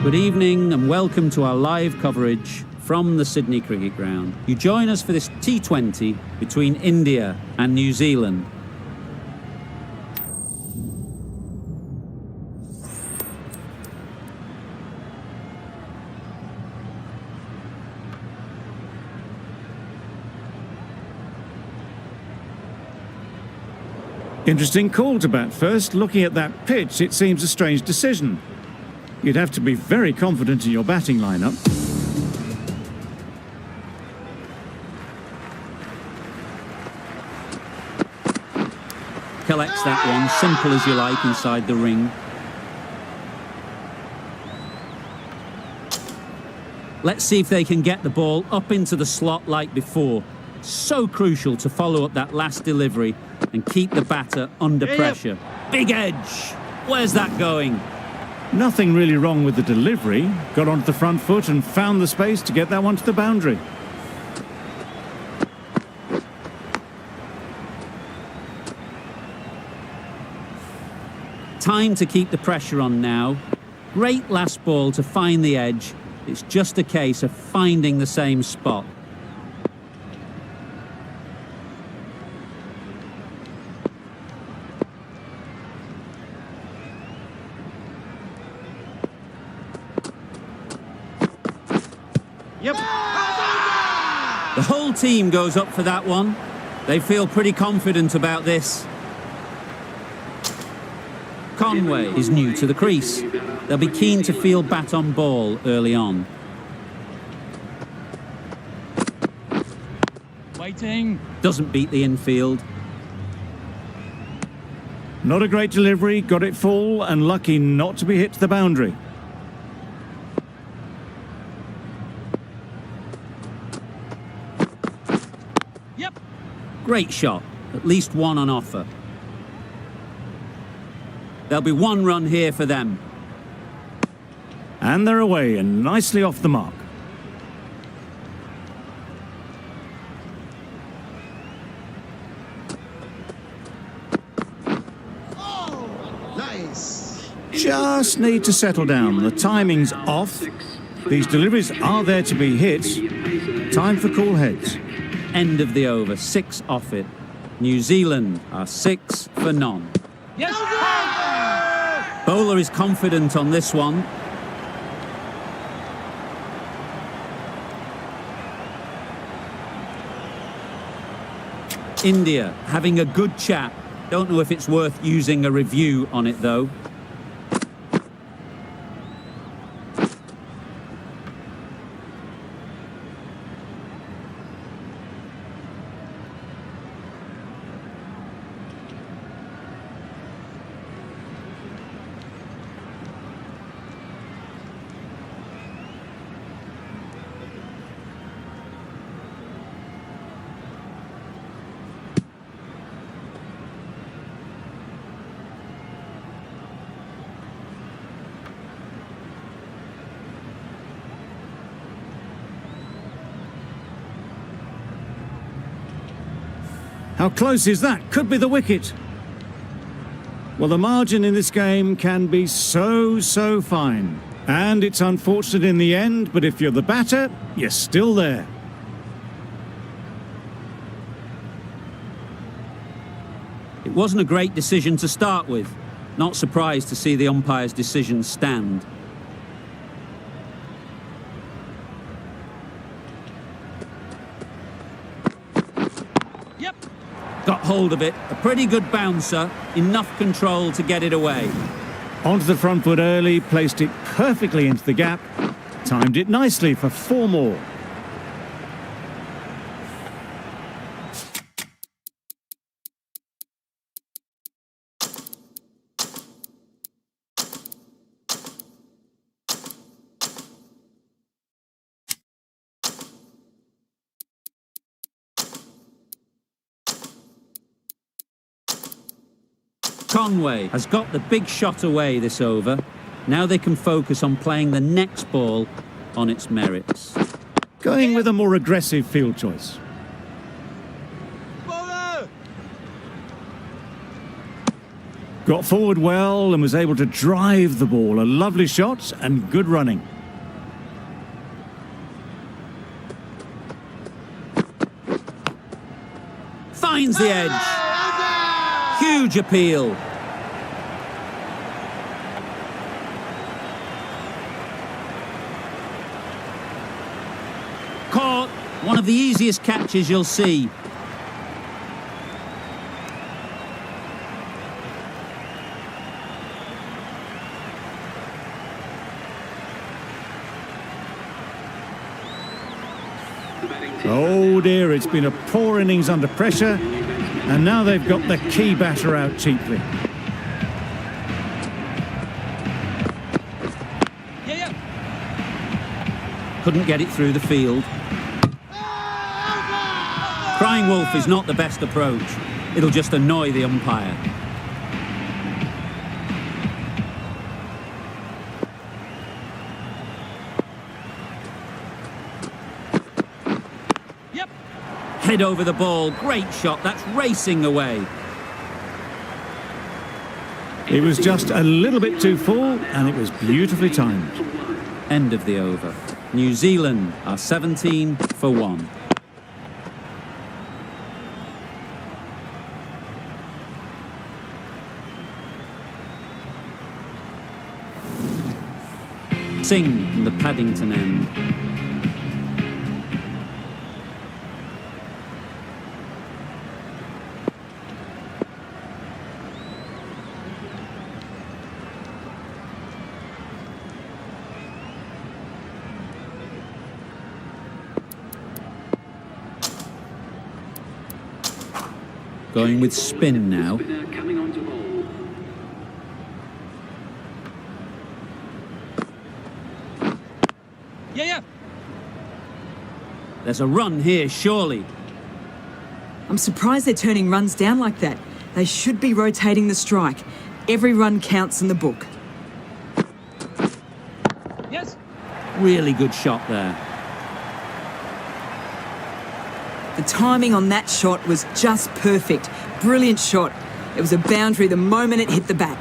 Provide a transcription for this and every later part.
Good evening and welcome to our live coverage from the Sydney Cricket Ground. You join us for this T20 between India and New Zealand. Interesting call to bat first. Looking at that pitch, it seems a strange decision. You'd have to be very confident in your batting lineup. Collects that one, simple as you like, inside the ring. Let's see if they can get the ball up into the slot like before. So crucial to follow up that last delivery and keep the batter under pressure. Big edge. Where's that going? Nothing really wrong with the delivery. Got onto the front foot and found the space to get that one to the boundary. Time to keep the pressure on now. Great last ball to find the edge. It's just a case of finding the same spot. The whole team goes up for that one. They feel pretty confident about this. Conway is new to the crease. They'll be keen to field bat on ball early on. Waiting. Doesn't beat the infield. Not a great delivery, got it full and lucky not to be hit to the boundary. Great shot, at least one on offer. There'll be one run here for them. And they're away and nicely off the mark. just need to settle down. The timing's off. These deliveries are there to be hit. Time for cool heads. End of the over, 6 off it. New Zealand are 6 for none. Yes! Bowler is confident on this one. India having a good chat. Don't know if it's worth using a review on it though. How close is that? Could be the wicket. Well, the margin in this game can be so fine. And it's unfortunate in the end, but if you're the batter, you're still there. It wasn't a great decision to start with. Not surprised to see the umpire's decision stand. Yep. Got hold of it, a pretty good bouncer, enough control to get it away. Onto the front foot early, placed it perfectly into the gap, timed it nicely for 4 more. Conway has got the big shot away this over. Now they can focus on playing the next ball on its merits. Going with a more aggressive field choice. Bowler! Got forward well and was able to drive the ball. A lovely shot and good running. Finds the edge. Huge appeal. Caught. One of the easiest catches you'll see. Oh dear, it's been a poor innings under pressure, and now they've got the key batter out cheaply. Yeah. Couldn't get it through the field. Crying wolf is not the best approach. It'll just annoy the umpire. Yep. Head over the ball. Great shot. That's racing away. It was just a little bit too full, and it was beautifully timed. End of the over. New Zealand are 17 for 1. Singh from the Paddington end. Going with spin now. Yeah. There's a run here, surely. I'm surprised they're turning runs down like that. They should be rotating the strike. Every run counts in the book. Yes. Really good shot there. The timing on that shot was just perfect. Brilliant shot. It was a boundary the moment it hit the bat.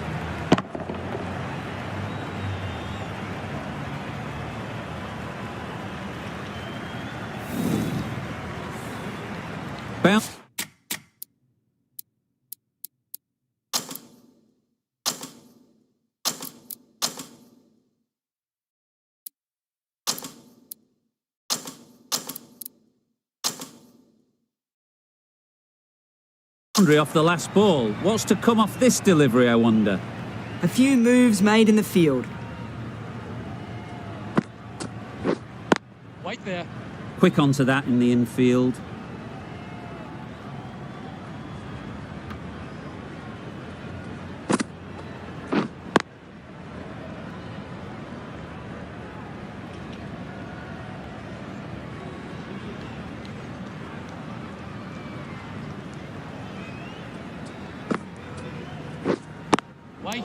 Bounce. Off the last ball. What's to come off this delivery, I wonder? A few moves made in the field. Wait there. Quick onto that in the infield. Wait.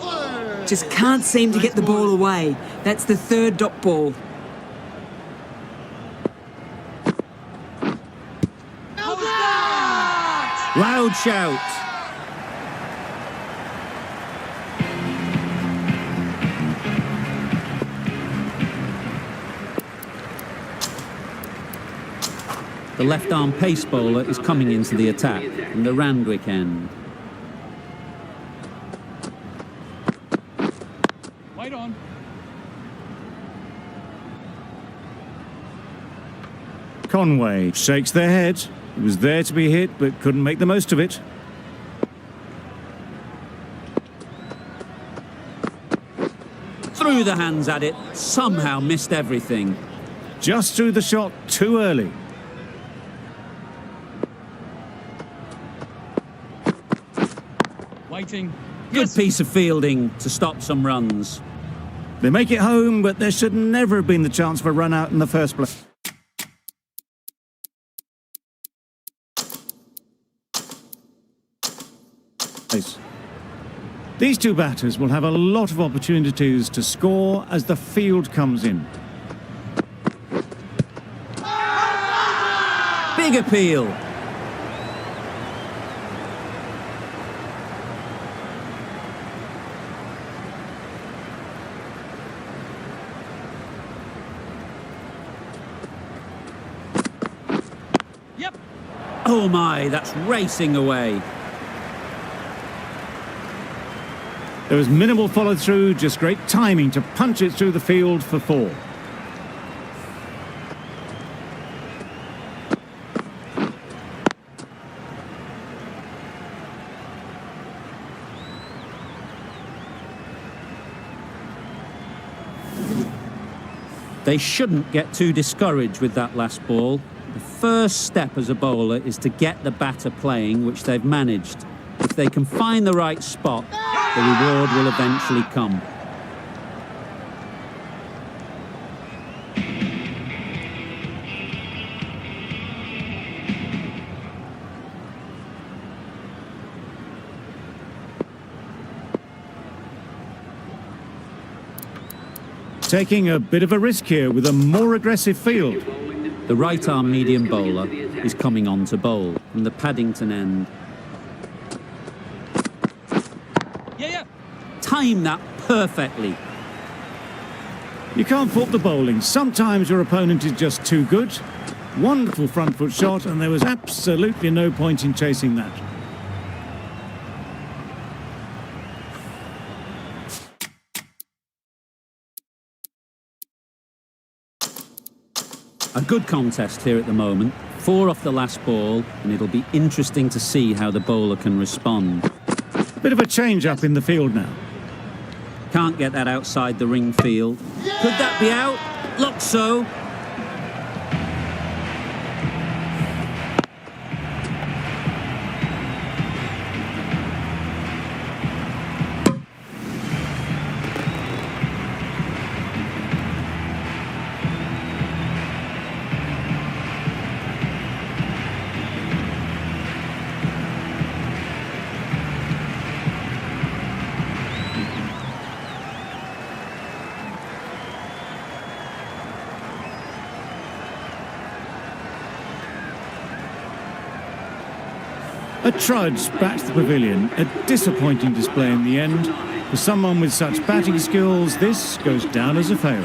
Just can't seem to get the ball away. That's the third dot ball. Loud shout. The left-arm pace bowler is coming into the attack from the Randwick end. Wait on. Conway shakes their head. It was there to be hit, but couldn't make the most of it. Threw the hands at it, somehow missed everything. Just threw the shot too early. Waiting. Good Yes. piece of fielding to stop some runs. They make it home, but there should never have been the chance for a run out in the first place. These two batters will have a lot of opportunities to score as the field comes in. Big appeal. Yep. Oh my, that's racing away. There was minimal follow-through, just great timing to punch it through the field for 4. They shouldn't get too discouraged with that last ball. The first step as a bowler is to get the batter playing, which they've managed. If they can find the right spot, the reward will eventually come. Taking a bit of a risk here with a more aggressive field. The right-arm medium bowler is coming on to bowl from the Paddington end. Yeah. Time that perfectly. You can't fault the bowling. Sometimes your opponent is just too good. Wonderful front foot shot, and there was absolutely no point in chasing that. A good contest here at the moment. 4 off the last ball, and it'll be interesting to see how the bowler can respond. Bit of a change-up in the field now. Can't get that outside the ring field. Could that be out? Looks so. A trudge back to the pavilion. A disappointing display in the end. For someone with such batting skills, this goes down as a fail.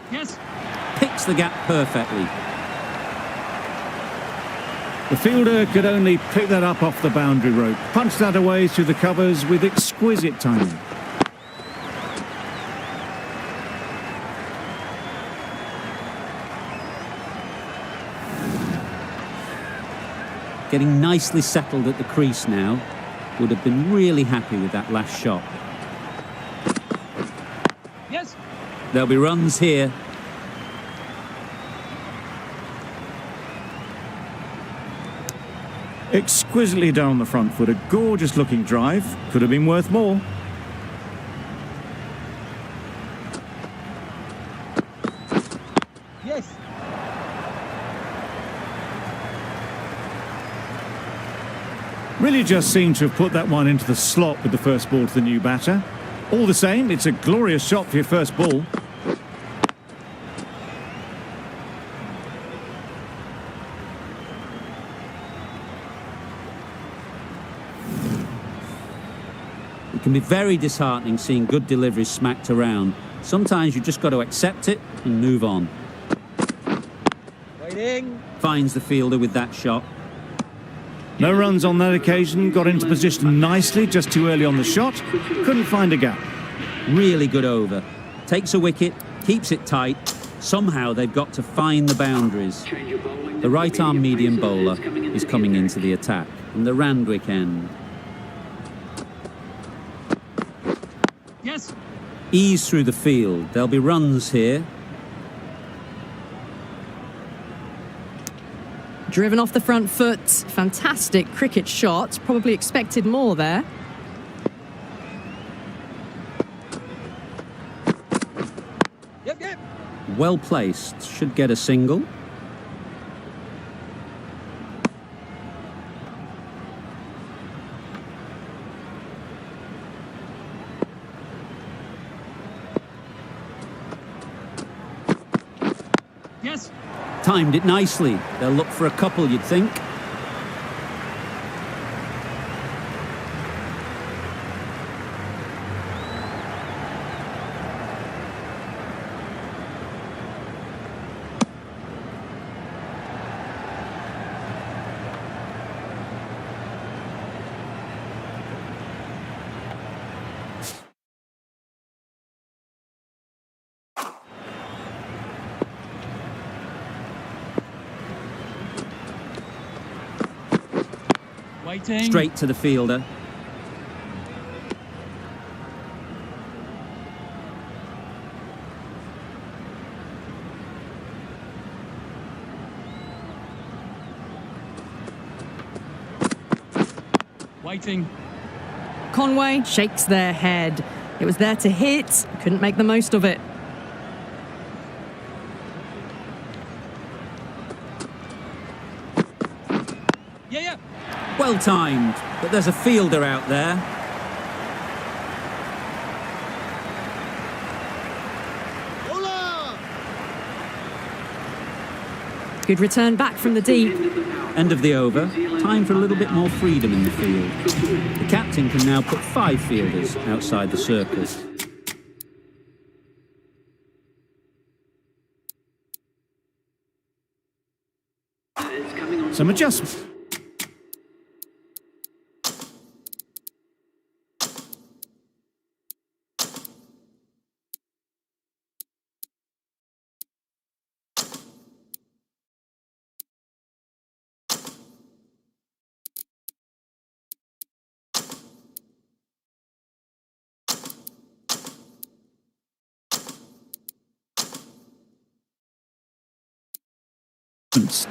Yes. Picks the gap perfectly. The fielder could only pick that up off the boundary rope, punch that away through the covers with exquisite timing. Getting nicely settled at the crease now. Would have been really happy with that last shot. Yes. There'll be runs here. Exquisitely down the front foot, a gorgeous looking drive. Could have been worth more. Yes. Really just seemed to have put that one into the slot with the first ball to the new batter. All the same, it's a glorious shot for your first ball. It can be very disheartening seeing good deliveries smacked around. Sometimes you just got to accept it and move on. Waiting. Finds the fielder with that shot. No runs on that occasion, got into position nicely, just too early on the shot. Couldn't find a gap. Really good over. Takes a wicket, keeps it tight. Somehow they've got to find the boundaries. The right-arm medium bowler is coming into the attack from the Randwick end. Yes. Ease through the field. There'll be runs here. Driven off the front foot. Fantastic cricket shot. Probably expected more there. Yep, yep. Well placed. Should get a single. Yes. Timed it nicely. They'll look for a couple, you'd think. Waiting. Straight to the fielder. Waiting. Conway shakes their head. It was there to hit. Couldn't make the most of it. Yeah, yeah. Well timed, but there's a fielder out there. Good return back from the deep. End of the over. Time for a little bit more freedom in the field. The captain can now put 5 fielders outside the circle. Some adjustment.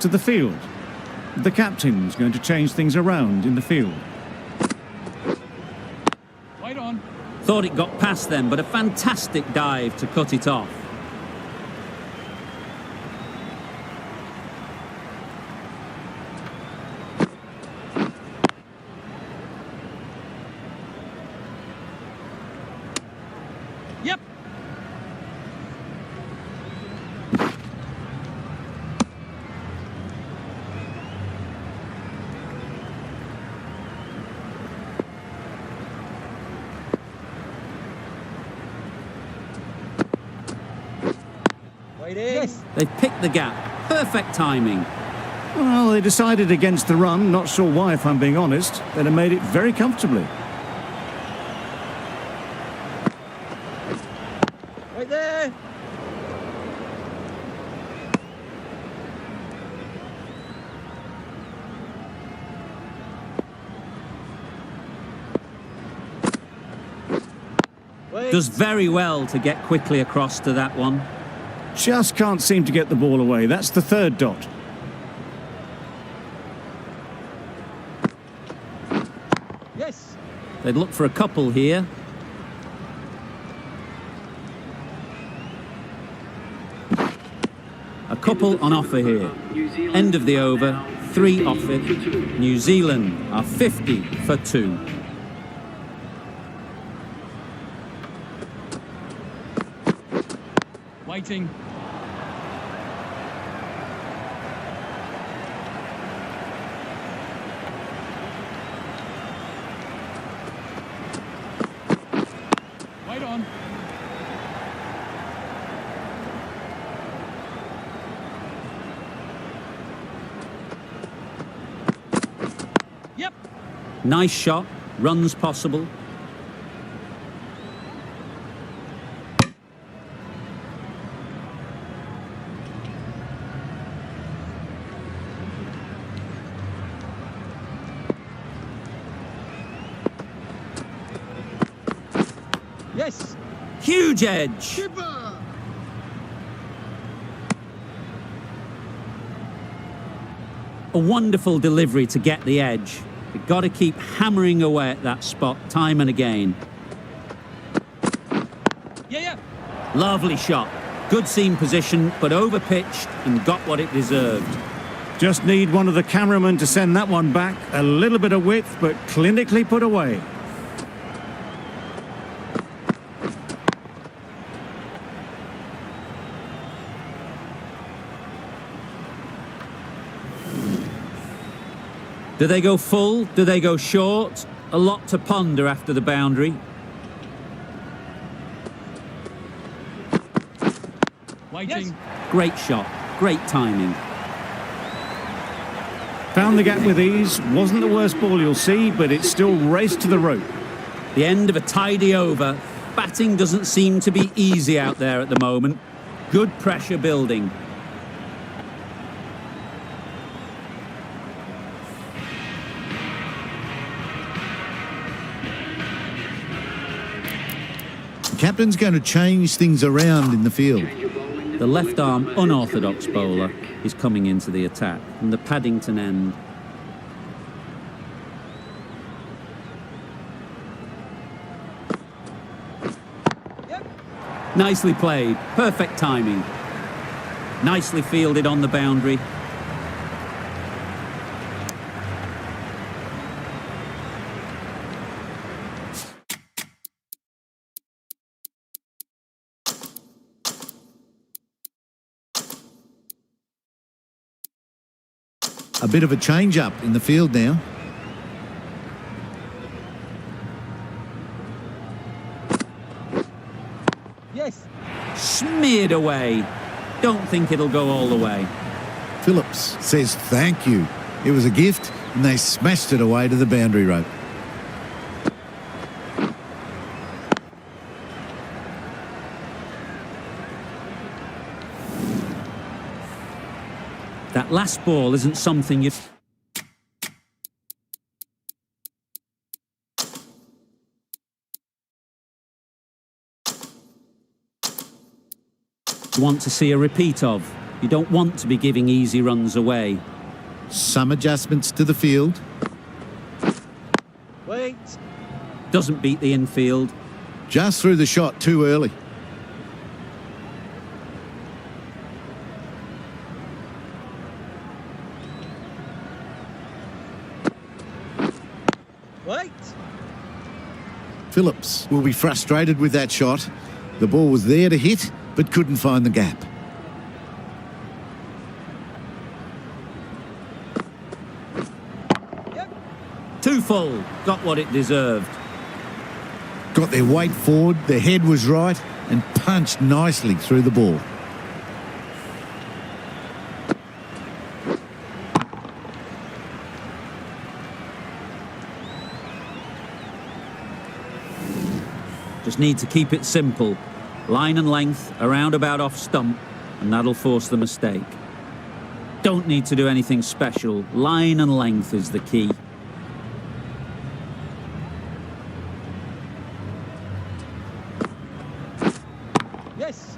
To the field. The captain's going to change things around in the field. Wait on. Thought it got past them, but a fantastic dive to cut it off. Yep. Waiting. Yes. They've picked the gap. Perfect timing. Well, they decided against the run. Not sure why, if I'm being honest. They'd have made it very comfortably. Right there. Does very well to get quickly across to that one. Just can't seem to get the ball away. That's the third dot. Yes. They'd look for a couple here. A couple on offer here. End of the over, 3 off it. New Zealand are 50 for 2. Waiting. Wait on. Yep. Nice shot, runs possible. Yes. Huge edge. A wonderful delivery to get the edge. You've got to keep hammering away at that spot time and again. Yeah. Lovely shot. Good seam position, but over-pitched and got what it deserved. Just need one of the cameramen to send that one back. A little bit of width, but clinically put away. Do they go full? Do they go short? A lot to ponder after the boundary. Waiting. Yes. Great shot. Great timing. Found the gap with ease. Wasn't the worst ball you'll see, but it still raced to the rope. The end of a tidy over. Batting doesn't seem to be easy out there at the moment. Good pressure building. The captain's going to change things around in the field. The left-arm unorthodox bowler is coming into the attack from the Paddington end. Yep. Nicely played. Perfect timing. Nicely fielded on the boundary. A bit of a change-up in the field now. Yes. Smeared away. Don't think it'll go all the way. Phillips says thank you. It was a gift, and they smashed it away to the boundary rope. That last ball isn't something you want to see a repeat of. You don't want to be giving easy runs away. Some adjustments to the field. Wait. Doesn't beat the infield. Just threw the shot too early. Wait. Phillips will be frustrated with that shot. The ball was there to hit, but couldn't find the gap. Yep. Too full. Got what it deserved. Got their weight forward, their head was right, and punched nicely through the ball. Just need to keep it simple. Line and length, around about off stump, and that'll force the mistake. Don't need to do anything special. Line and length is the key. Yes.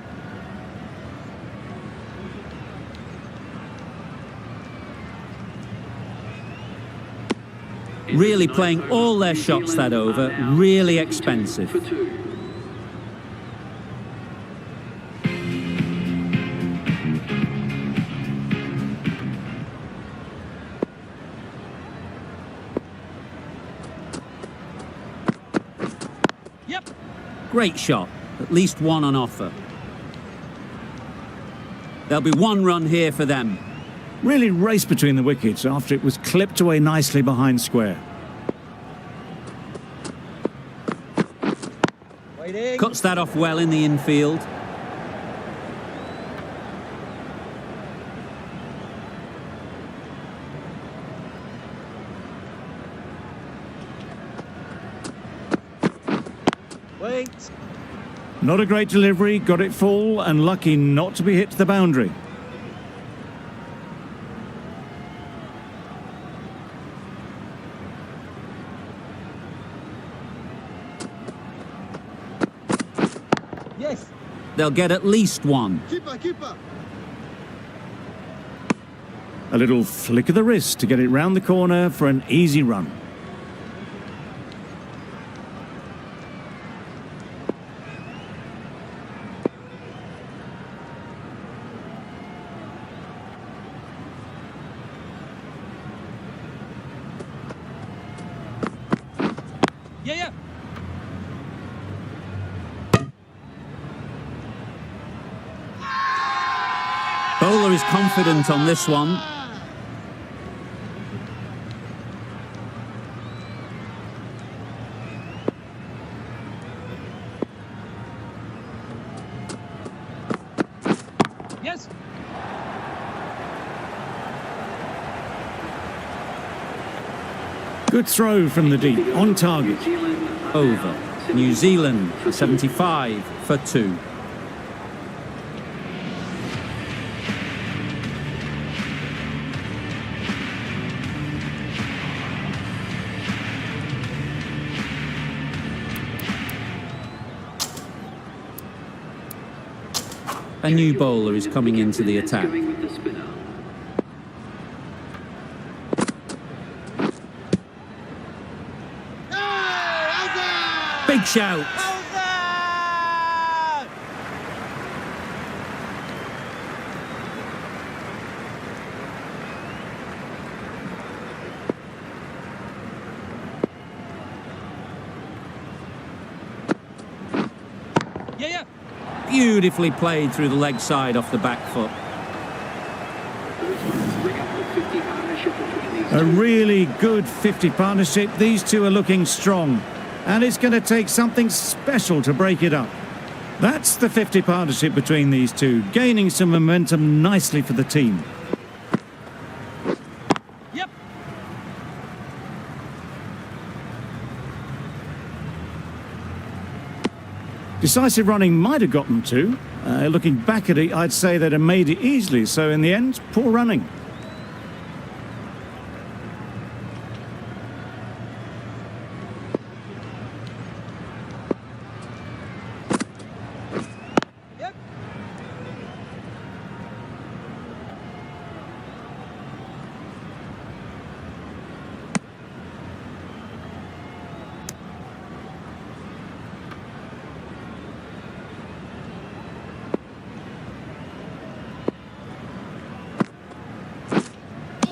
Really playing all their shots that over. Really expensive. Yep. Great shot. At least one on offer. There'll be one run here for them. Really raced between the wickets after it was clipped away nicely behind square. Waiting. Cuts that off well in the infield. Wait. Not a great delivery, got it full and lucky not to be hit to the boundary. Yes. They'll get at least one. Keeper. A little flick of the wrist to get it round the corner for an easy run. Yeah. Bowler is confident on this one. Yes. Good throw from the deep, on target. Over. New Zealand 75 for 2. A new bowler is coming into the attack. Big shout. Yeah. Beautifully played through the leg side off the back foot. A really good 50 partnership. These two are looking strong. And it's going to take something special to break it up. That's the 50 partnership between these two, gaining some momentum nicely for the team. Yep. Decisive running might have got them two. Looking back at it, I'd say they'd have made it easily. So in the end, poor running. Yep.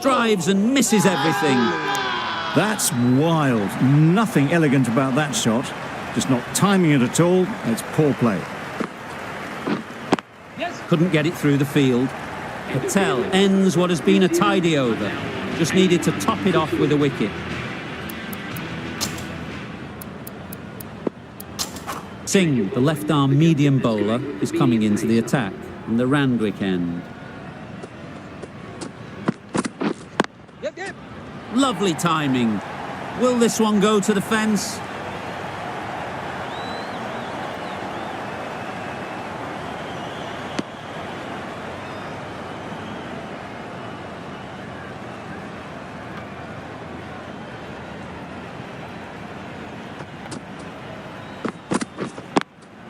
Drives and misses everything. That's wild. Nothing elegant about that shot. Just not timing it at all. It's poor play. Yes. Couldn't get it through the field. Patel ends what has been a tidy over. Just needed to top it off with a wicket. Singh, the left-arm medium bowler, is coming into the attack from the Randwick end. Yep. Lovely timing. Will this one go to the fence?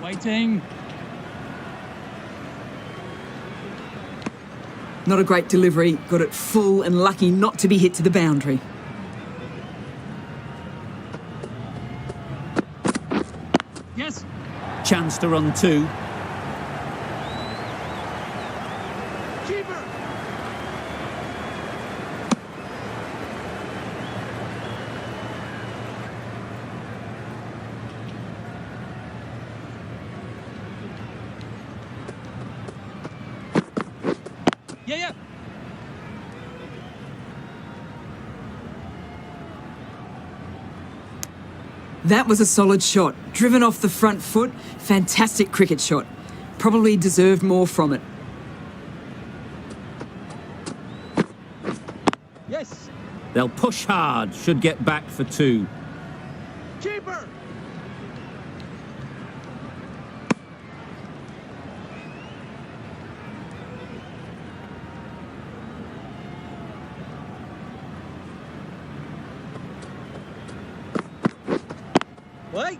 Waiting. Not a great delivery, got it full and lucky not to be hit to the boundary. Yes. Chance to run two. Keeper. Yeah. That was a solid shot, driven off the front foot, fantastic cricket shot. Probably deserved more from it. Yes. They'll push hard, should get back for two. Keeper. Wait.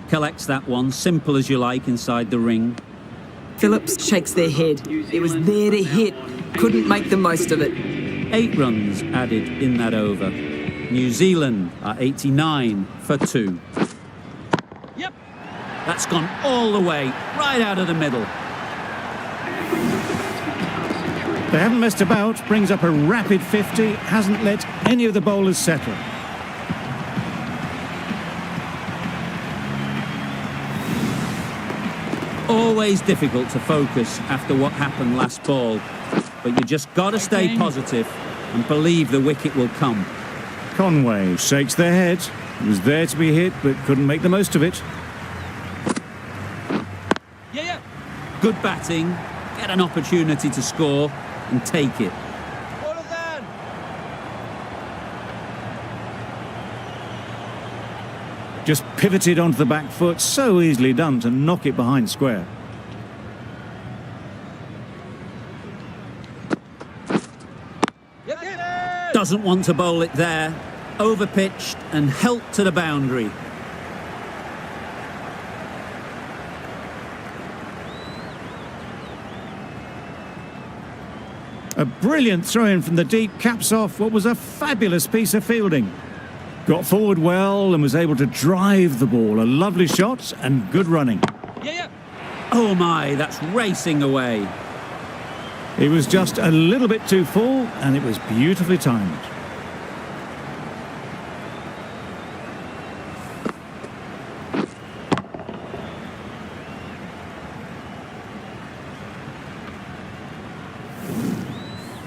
Collects that one, simple as you like, inside the ring. Phillips shakes their head. It was there to hit, couldn't make the most of it. 8 runs added in that over. New Zealand are 89 for 2. Yep. That's gone all the way, right out of the middle. They haven't messed about, brings up a rapid 50, hasn't let any of the bowlers settle. Always difficult to focus after what happened last ball, but you just got to stay positive and believe the wicket will come. Conway shakes their head. It was there to be hit, but couldn't make the most of it. Yeah. Good batting, get an opportunity to score and take it. Ball is on. Just pivoted onto the back foot, so easily done to knock it behind square. Yep. Doesn't want to bowl it there. Overpitched and helped to the boundary. A brilliant throw-in from the deep caps off what was a fabulous piece of fielding. Got forward well and was able to drive the ball. A lovely shot and good running. Yeah. Oh my, that's racing away. It was just a little bit too full and it was beautifully timed.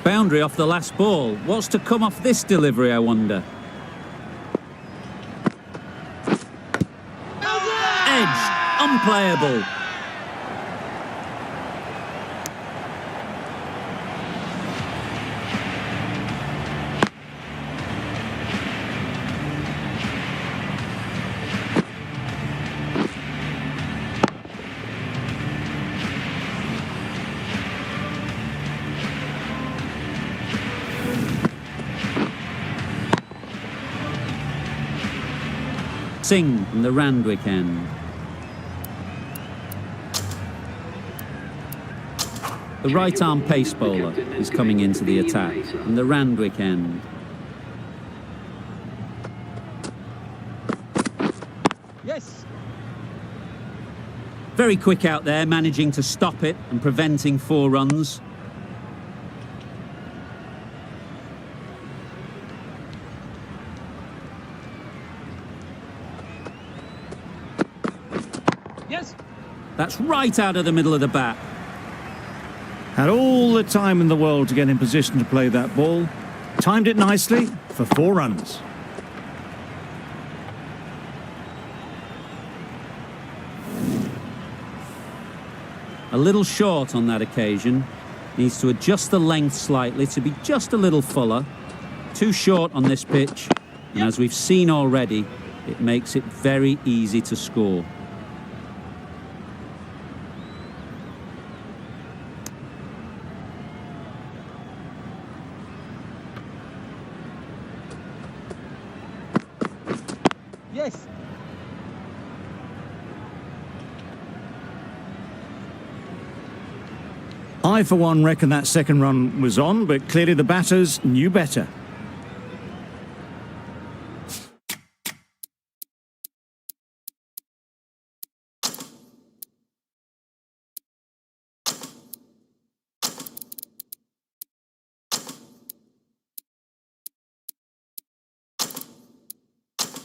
Boundary off the last ball. What's to come off this delivery, I wonder? Edged, unplayable. Singh from the Randwick end. The right-arm pace bowler is coming into the attack from the Randwick end. Yes. Very quick out there, managing to stop it and preventing 4 runs. Yes. That's right out of the middle of the bat. Had all the time in the world to get in position to play that ball. Timed it nicely for 4 runs. A little short on that occasion. Needs to adjust the length slightly to be just a little fuller. Too short on this pitch. And as we've seen already, it makes it very easy to score. Yes. I, for one, reckon that second run was on, but clearly the batters knew better.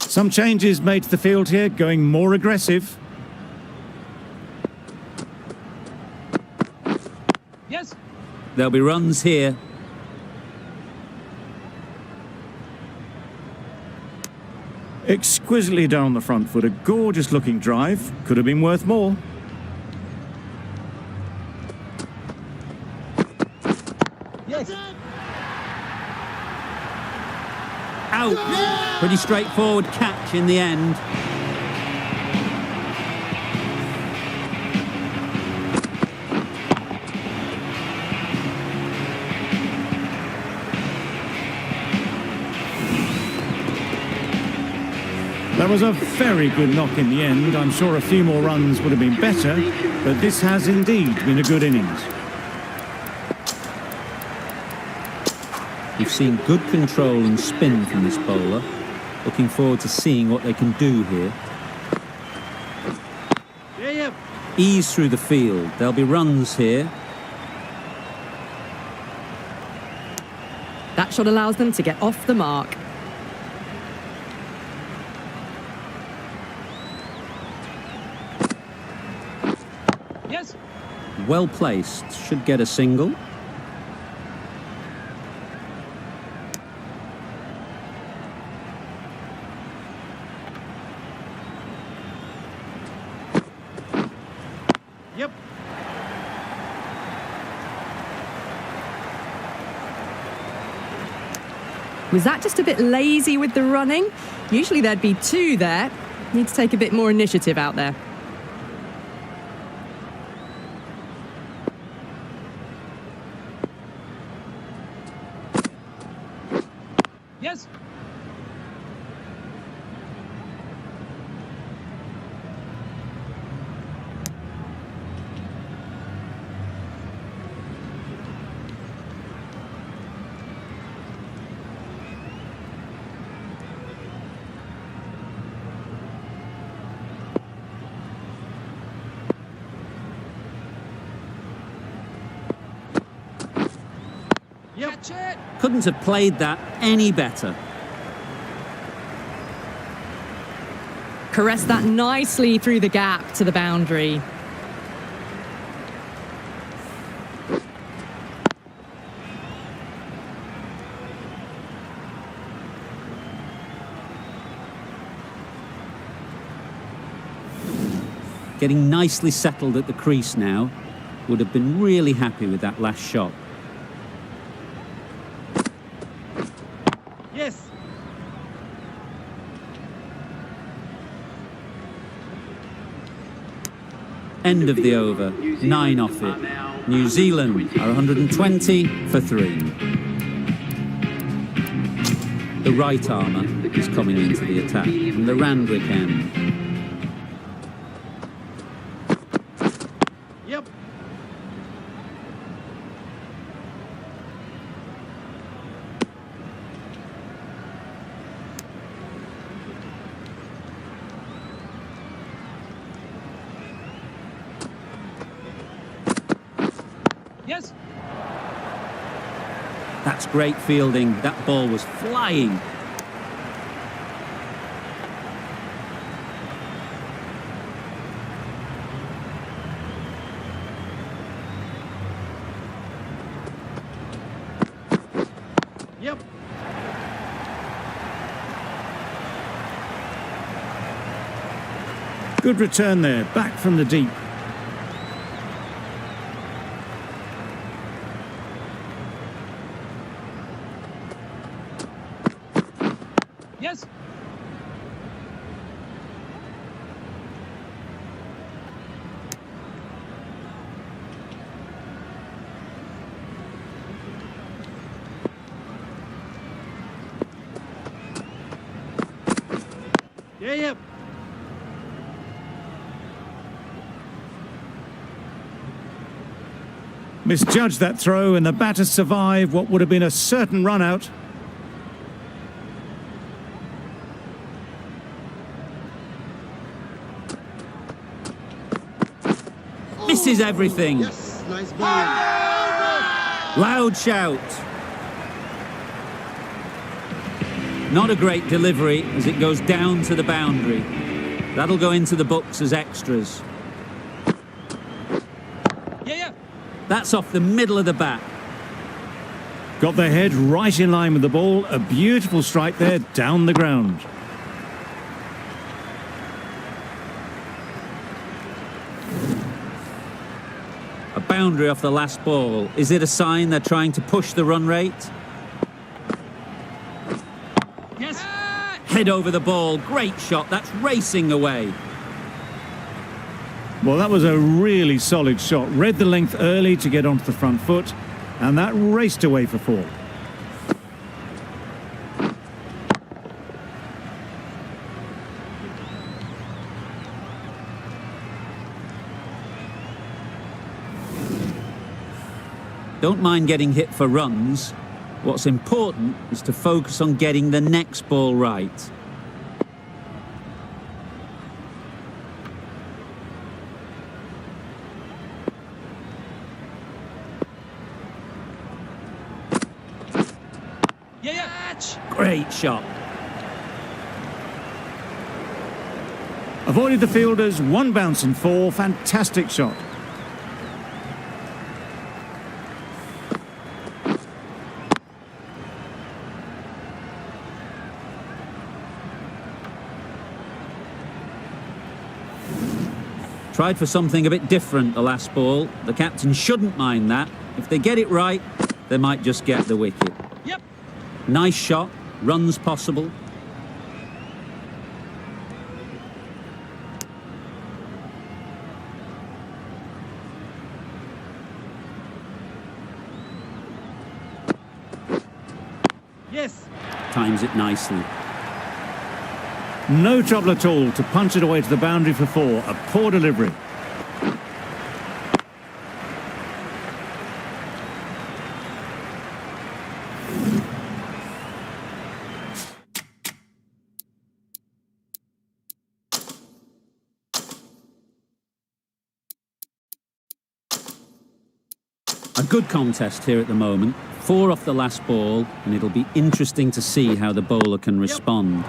Some changes made to the field here, going more aggressive. Yes. There'll be runs here. Exquisitely done on the front foot, a gorgeous looking drive. Could have been worth more. Yes. Out! Pretty straightforward catch in the end. That was a very good knock in the end. I'm sure a few more runs would have been better, but this has indeed been a good innings. We've seen good control and spin from this bowler. Looking forward to seeing what they can do here. Yeah. Ease through the field. There'll be runs here. That shot allows them to get off the mark. Yes. Well placed. Should get a single. Yep. Was that just a bit lazy with the running? Usually there'd be two there. Need to take a bit more initiative out there. Yes. Catch it. Couldn't have played that any better. Caress that nicely through the gap to the boundary. Getting nicely settled at the crease now. Would have been really happy with that last shot. Yes. End of the over. 9 off it. New Zealand are 120 for 3. The right armour is coming into the attack from the Randwick end. Yep. Yes. That's great fielding. That ball was flying. Yep. Good return there, back from the deep. Yes. Yeah. Misjudged that throw, and the batter survived what would have been a certain run out. Misses everything. Yes, nice ball. Loud shout. Not a great delivery as it goes down to the boundary. That'll go into the books as extras. Yeah. That's off the middle of the bat. Got their head right in line with the ball. A beautiful strike there down the ground. A boundary off the last ball. Is it a sign they're trying to push the run rate? Yes. Head over the ball. Great shot. That's racing away. Well, that was a really solid shot. Read the length early to get onto the front foot, and that raced away for 4. Don't mind getting hit for runs. What's important is to focus on getting the next ball right. Yeah. Great shot. Avoided the fielders, 1 bounce and 4. Fantastic shot. Tried for something a bit different the last ball. The captain shouldn't mind that. If they get it right, they might just get the wicket. Yep. Nice shot. Runs possible. Yes. Times it nicely. No trouble at all to punch it away to the boundary for 4. A poor delivery. A good contest here at the moment. 4 off the last ball, and it'll be interesting to see how the bowler can respond.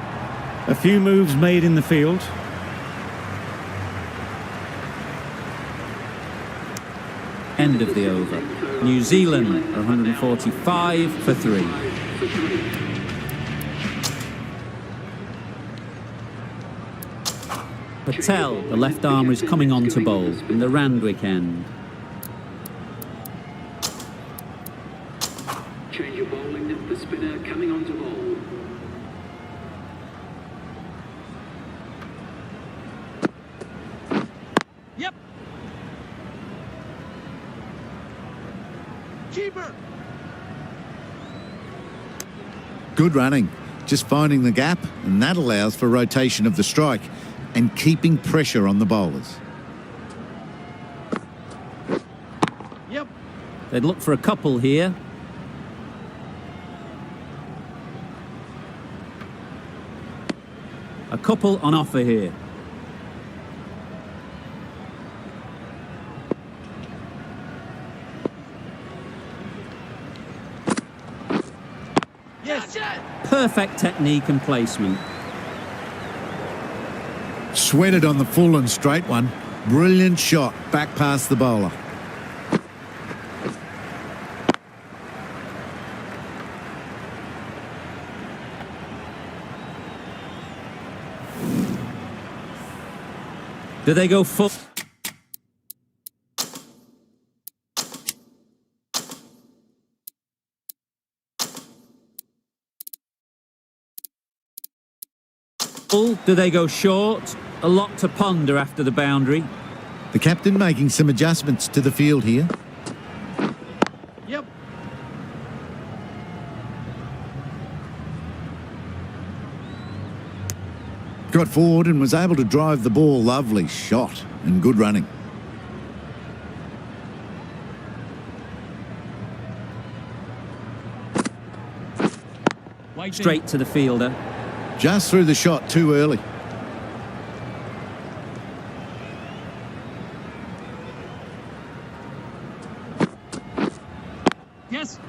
A few moves made in the field. End of the over. New Zealand 145 for 3. Patel, the left armer, is coming on to bowl in the Randwick end. Change your bowling, the spinner coming on to bowl. Yep. Keeper. Good running. Just finding the gap, and that allows for rotation of the strike and keeping pressure on the bowlers. Yep. They'd look for a couple here. A couple on offer here. Yes. Perfect technique and placement. Sweated on the full and straight one. Brilliant shot back past the bowler. Do they go full? Do they go short? A lot to ponder after the boundary. The captain making some adjustments to the field here. Yep. Got forward and was able to drive the ball. Lovely shot and good running. Waiting. Straight to the fielder. Just threw the shot too early. Yes.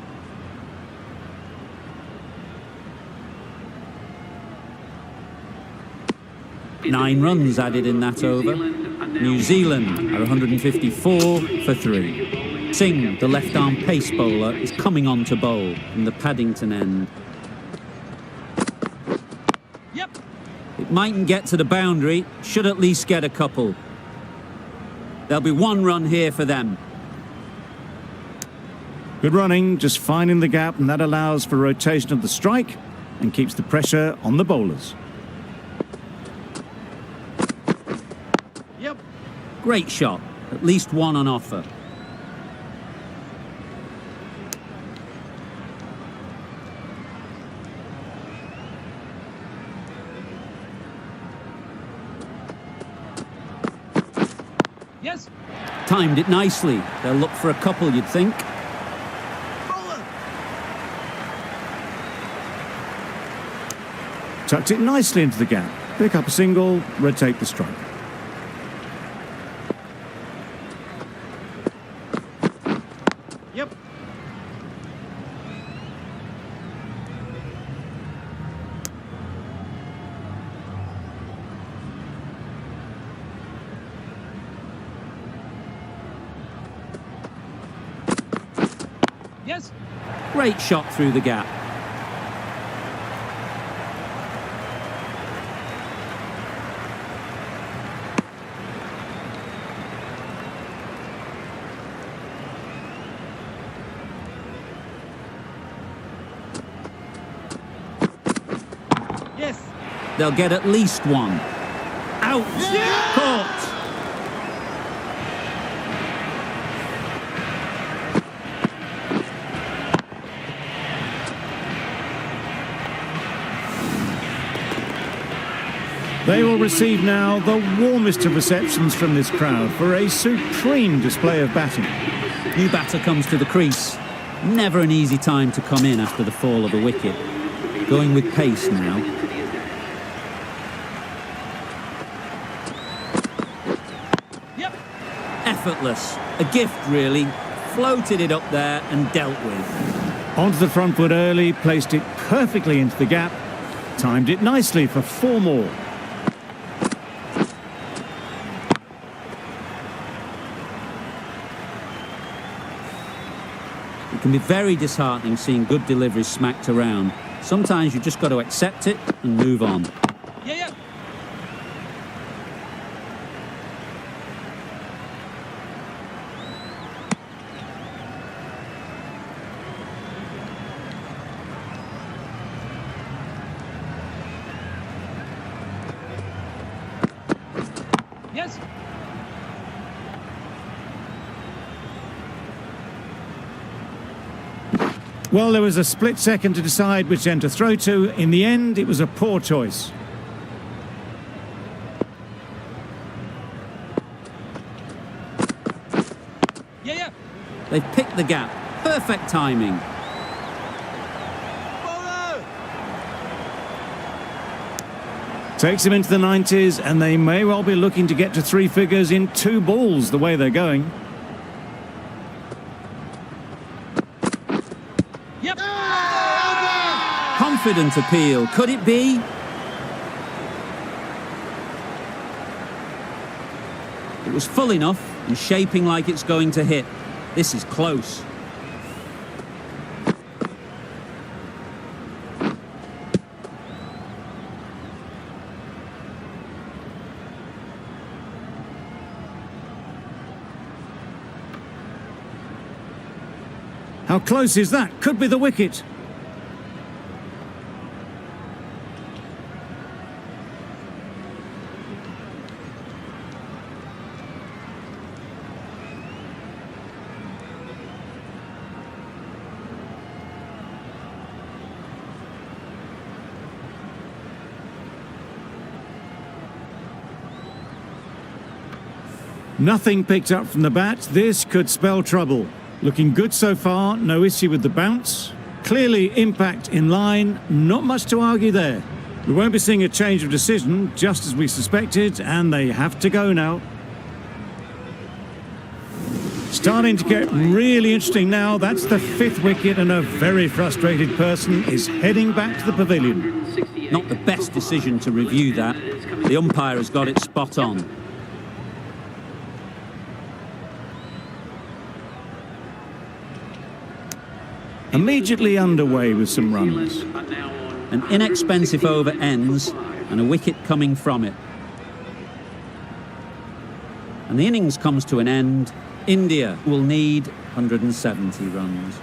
Nine runs added in that over. New Zealand are 154 for 3. Singh, the left-arm pace bowler, is coming on to bowl from the Paddington end. Yep. It mightn't get to the boundary, should at least get a couple. There'll be 1 run here for them. Good running, just finding the gap, and that allows for rotation of the strike and keeps the pressure on the bowlers. Yep. Great shot, at least 1 on offer. Yes. Timed it nicely. They'll look for a couple, you'd think. Bowler. Tucked it nicely into the gap. Pick up a single, rotate the strike. Yep. Yes. Great shot through the gap. Yes. They'll get at least 1. Out! Caught! They will receive now the warmest of receptions from this crowd for a supreme display of batting. New batter comes to the crease. Never an easy time to come in after the fall of a wicket. Going with pace now. Yep. Effortless. A gift, really. Floated it up there and dealt with. Onto the front foot early, placed it perfectly into the gap, timed it nicely for 4 more. It can be very disheartening seeing good deliveries smacked around. Sometimes you just got to accept it and move on. Yeah, yeah. Yes. Well, there was a split second to decide which end to throw to. In the end, it was a poor choice. Yeah, yeah. They've picked the gap. Perfect timing. Bowler. Takes him into the 90s, and they may well be looking to get to 3 figures in 2 balls the way they're going. Yep. Confident appeal. Could it be? It was full enough and shaping like it's going to hit. This is close. How close is that? Could be the wicket. Nothing picked up from the bat. This could spell trouble. Looking good so far, no issue with the bounce. Clearly impact in line, not much to argue there. We won't be seeing a change of decision, just as we suspected, and they have to go now. Starting to get really interesting now. That's the 5th wicket, and a very frustrated person is heading back to the pavilion. Not the best decision to review that. The umpire has got it spot on. Immediately underway with some runs. An inexpensive over ends and a wicket coming from it. And the innings comes to an end. India will need 170 runs.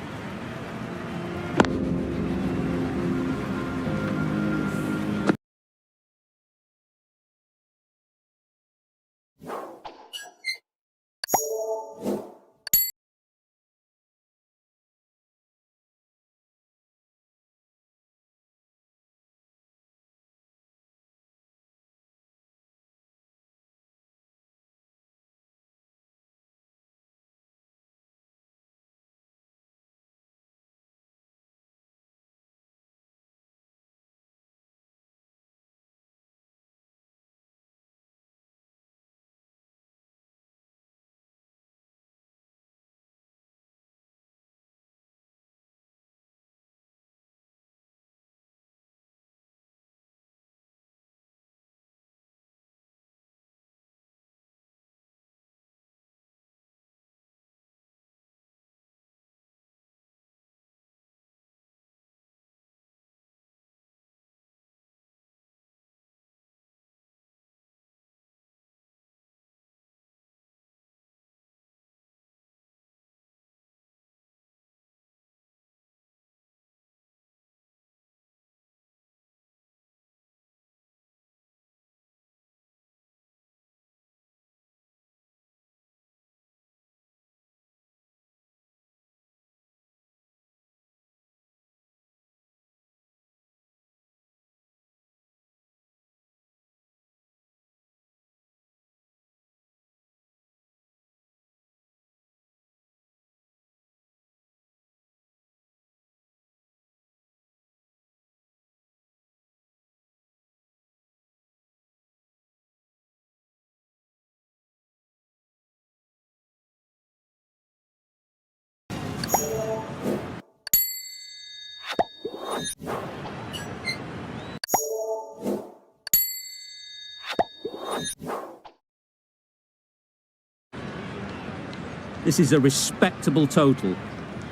This is a respectable total.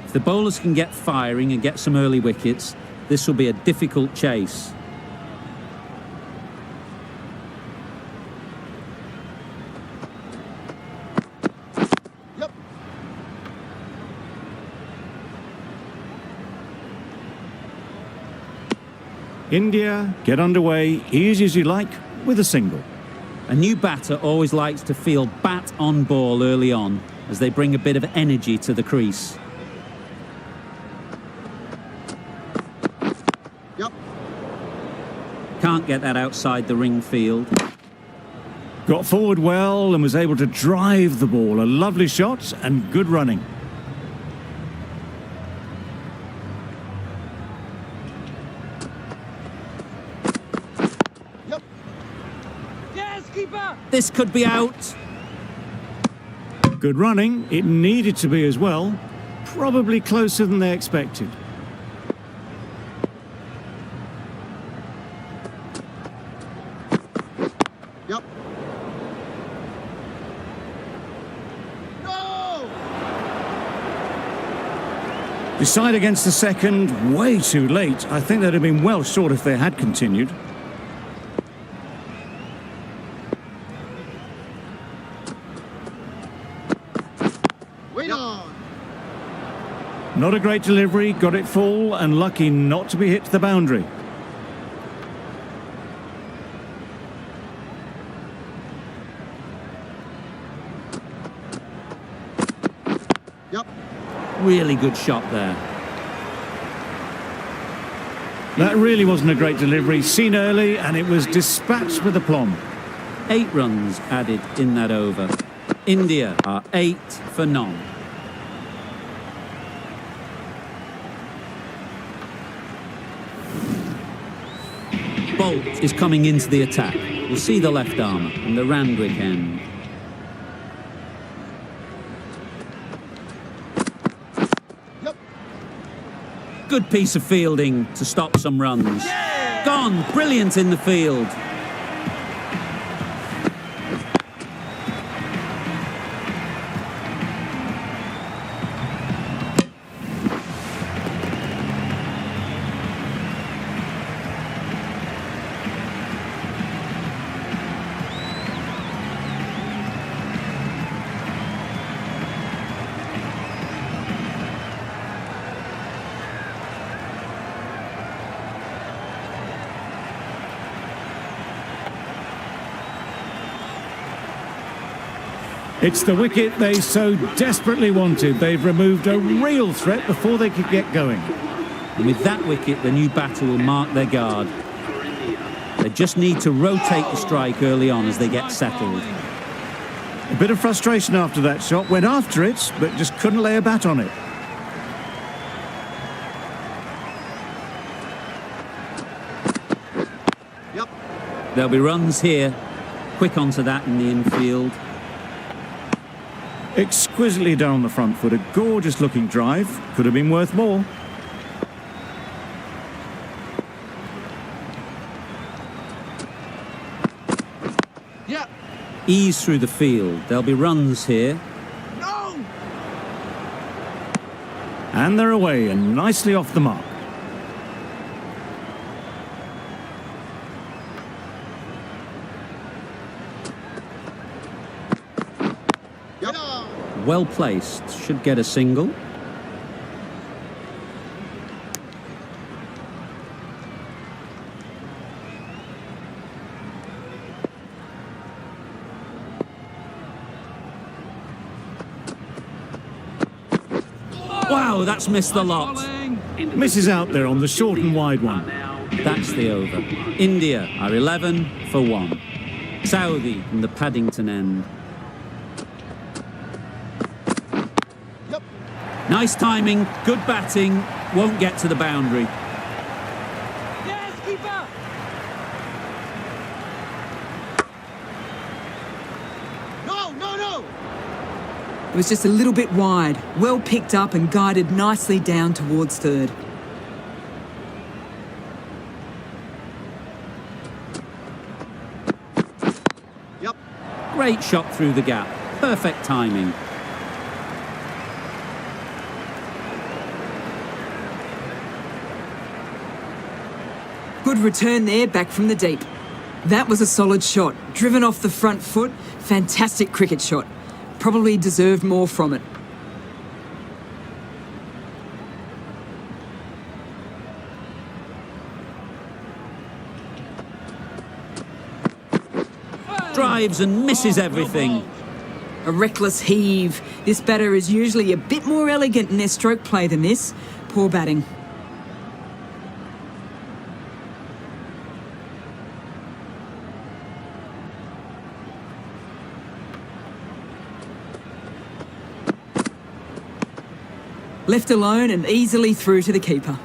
If the bowlers can get firing and get some early wickets, this will be a difficult chase. Yep. India get underway, easy as you like, with a single. A new batter always likes to feel bat on ball early on, as they bring a bit of energy to the crease. Yep. Can't get that outside the ring field. Got forward well and was able to drive the ball. A lovely shot and good running. Yep. Yes, keeper! This could be out. Good running. It needed to be as well. Probably closer than they expected. Yep. No! Decide against the second, way too late. I think they'd have been well short if they had continued. Wait on. Not a great delivery, got it full and lucky not to be hit to the boundary. Yep. Really good shot there. That really wasn't a great delivery, seen early and it was dispatched with aplomb. 8 runs added in that over. India are 8 for none. Bolt is coming into the attack. We'll see the left armour and the Randwick end. Yep. Good piece of fielding to stop some runs. Gone, brilliant in the field. It's the wicket they so desperately wanted. They've removed a real threat before they could get going. And with that wicket, the new batter will mark their guard. They just need to rotate the strike early on as they get settled. A bit of frustration after that shot. Went after it, but just couldn't lay a bat on it. Yep. There'll be runs here. Quick onto that in the infield. Exquisitely done on the front foot. A gorgeous looking drive. Could have been worth more. Yeah. Ease through the field. There'll be runs here. No. And they're away and nicely off the mark. Yep. Well placed. Should get a single. Wow, that's missed the lot. Misses out there on the short and wide one. That's the over. India are 11 for 1. Saudi from the Paddington end. Yep. Nice timing, good batting, won't get to the boundary. Yes, keeper! No, no, no. It was just a little bit wide, well picked up and guided nicely down towards third. Yep. Great shot through the gap, perfect timing. Good return there, back from the deep. That was a solid shot, driven off the front foot, fantastic cricket shot. Probably deserved more from it. Drives and misses everything. A reckless heave. This batter is usually a bit more elegant in their stroke play than this. Poor batting. Left alone and easily through to the keeper.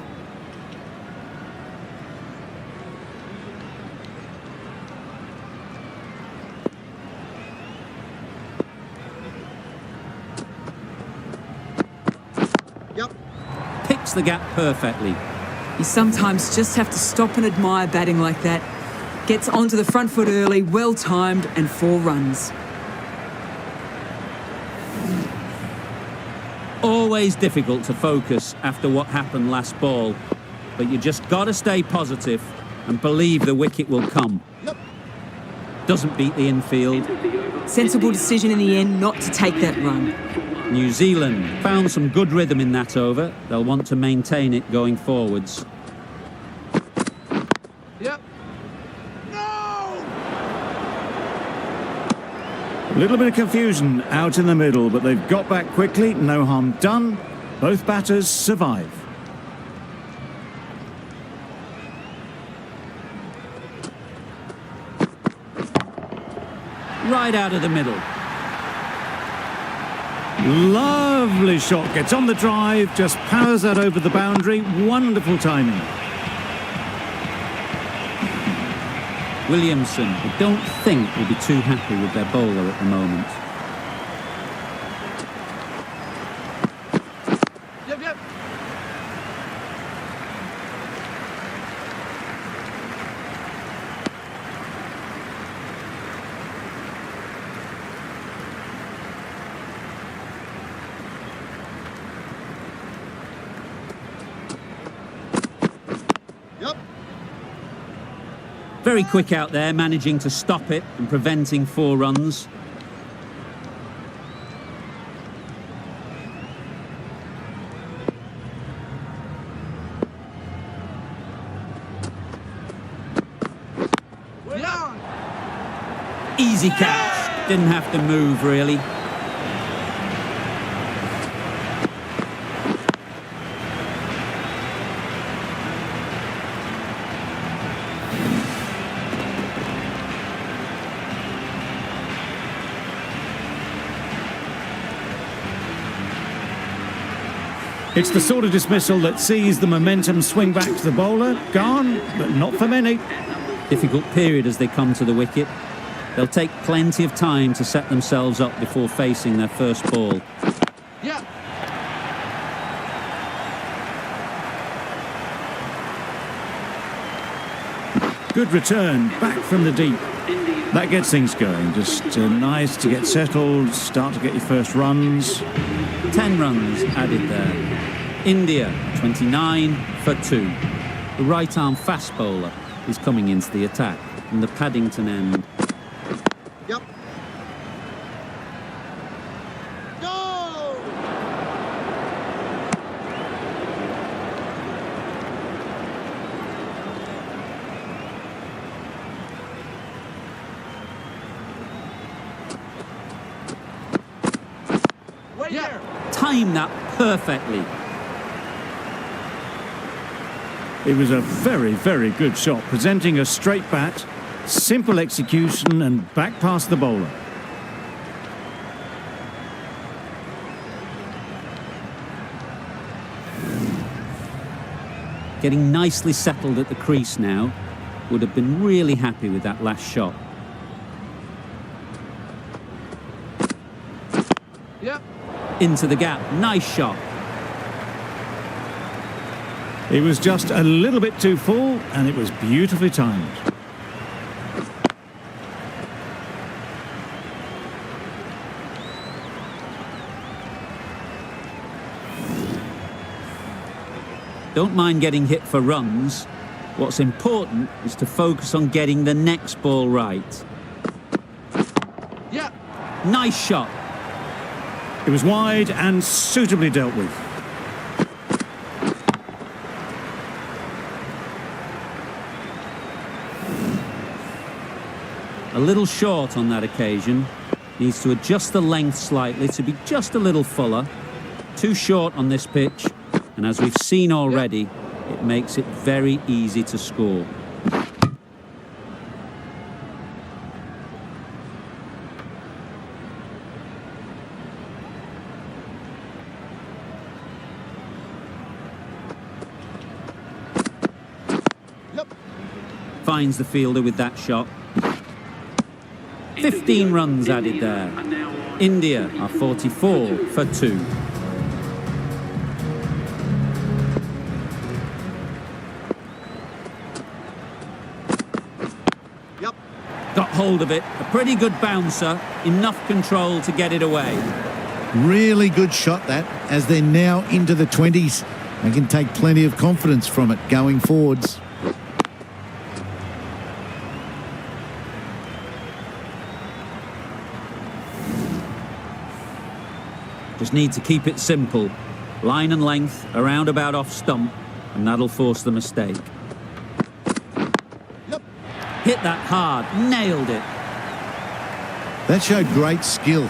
Yep. Picks the gap perfectly. You sometimes just have to stop and admire batting like that. Gets onto the front foot early, well timed, and 4 runs. Always difficult to focus after what happened last ball, but you just got to stay positive and believe the wicket will come. Yep. Doesn't beat the infield. Sensible decision in the end not to take that run. New Zealand found some good rhythm in that over. They'll want to maintain it going forwards. Yep. A little bit of confusion out in the middle, but they've got back quickly. No harm done. Both batters survive. Right out of the middle. Lovely shot. Gets on the drive, just powers that over the boundary. Wonderful timing. Williamson, I don't think, will be too happy with their bowler at the moment. Yep, yep. Yep. Very quick out there, managing to stop it and preventing 4 runs. Yeah. Easy catch. Didn't have to move, really. It's the sort of dismissal that sees the momentum swing back to the bowler. Gone, but not for many. Difficult period as they come to the wicket. They'll take plenty of time to set themselves up before facing their first ball. Yeah. Good return, back from the deep. That gets things going. Just nice to get settled, start to get your first runs. 10 runs added there. India, 29 for 2. The right-arm fast bowler is coming into the attack from the Paddington end. Yep. No! Wait here. Time that perfectly. It was a very, very good shot, presenting a straight bat, simple execution and back past the bowler. Getting nicely settled at the crease now. Would have been really happy with that last shot. Yep. Into the gap. Nice shot. It was just a little bit too full and it was beautifully timed. Don't mind getting hit for runs. What's important is to focus on getting the next ball right. Yeah. Nice shot. It was wide and suitably dealt with. A little short on that occasion. Needs to adjust the length slightly to be just a little fuller. Too short on this pitch, and as we've seen already, it makes it very easy to score. Yep. Finds the fielder with that shot. 15 runs added there. India are 44 for 2. Yep. Got hold of it. A pretty good bouncer. Enough control to get it away. Really good shot that, as they're now into the 20s. They can take plenty of confidence from it going forwards. Just need to keep it simple. Line and length, around about off stump, and that'll force the mistake. Yep. Hit that hard, nailed it. That showed great skill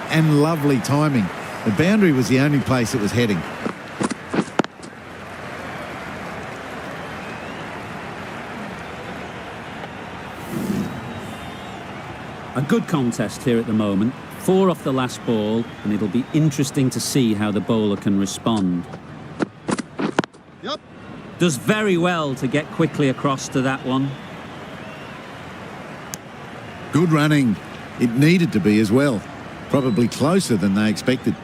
and lovely timing. The boundary was the only place it was heading. A good contest here at the moment. 4 off the last ball, and it'll be interesting to see how the bowler can respond. Yep. Does very well to get quickly across to that one. Good running. It needed to be as well. Probably closer than they expected.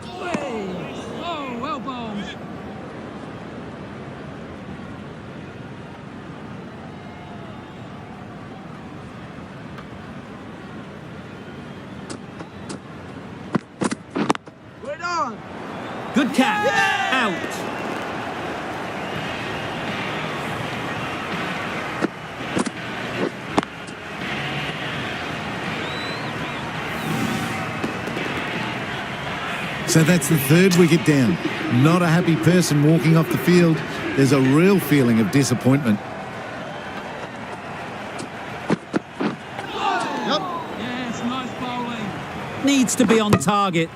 Oh, well bowled. Wait on. Good catch. Out. So that's the third wicket down. Not a happy person walking off the field. There's a real feeling of disappointment. Yep. Yes, nice bowling. Needs to be on target.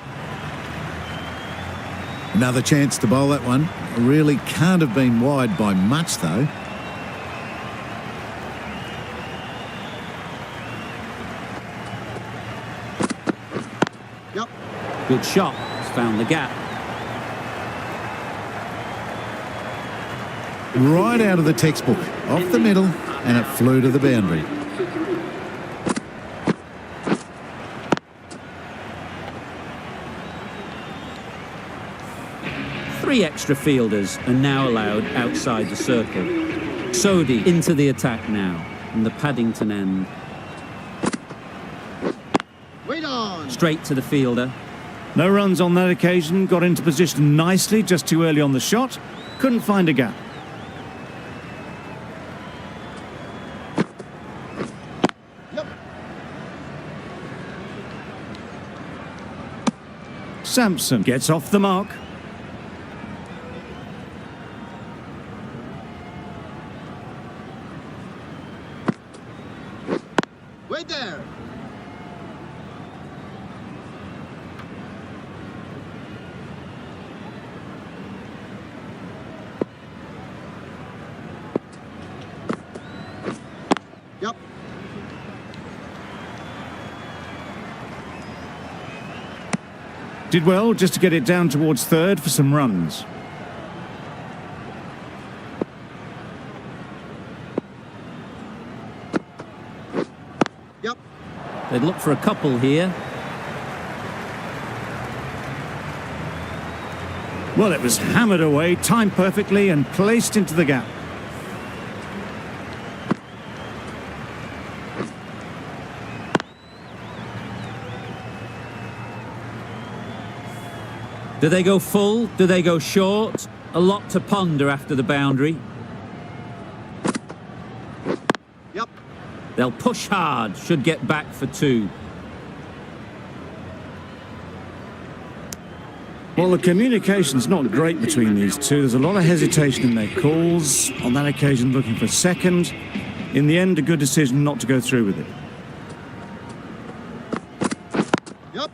Another chance to bowl that one. Really can't have been wide by much, though. Yep. Good shot. He's found the gap. Right out of the textbook. Off the middle, and it flew to the boundary. Three extra fielders are now allowed outside the circle. Sodhi into the attack now, from the Paddington end. Wait on. Straight to the fielder. No runs on that occasion, got into position nicely, just too early on the shot. Couldn't find a gap. Yep. Sampson gets off the mark. Wait there. Yep. Did well just to get it down towards third for some runs. Yep. They'd look for a couple here. Well, it was hammered away, timed perfectly and placed into the gap. Do they go full? Do they go short? A lot to ponder after the boundary. Yep. They'll push hard, should get back for two. Well, the communication's not great between these two. There's a lot of hesitation in their calls. On that occasion, looking for second. In the end, a good decision not to go through with it. Yep.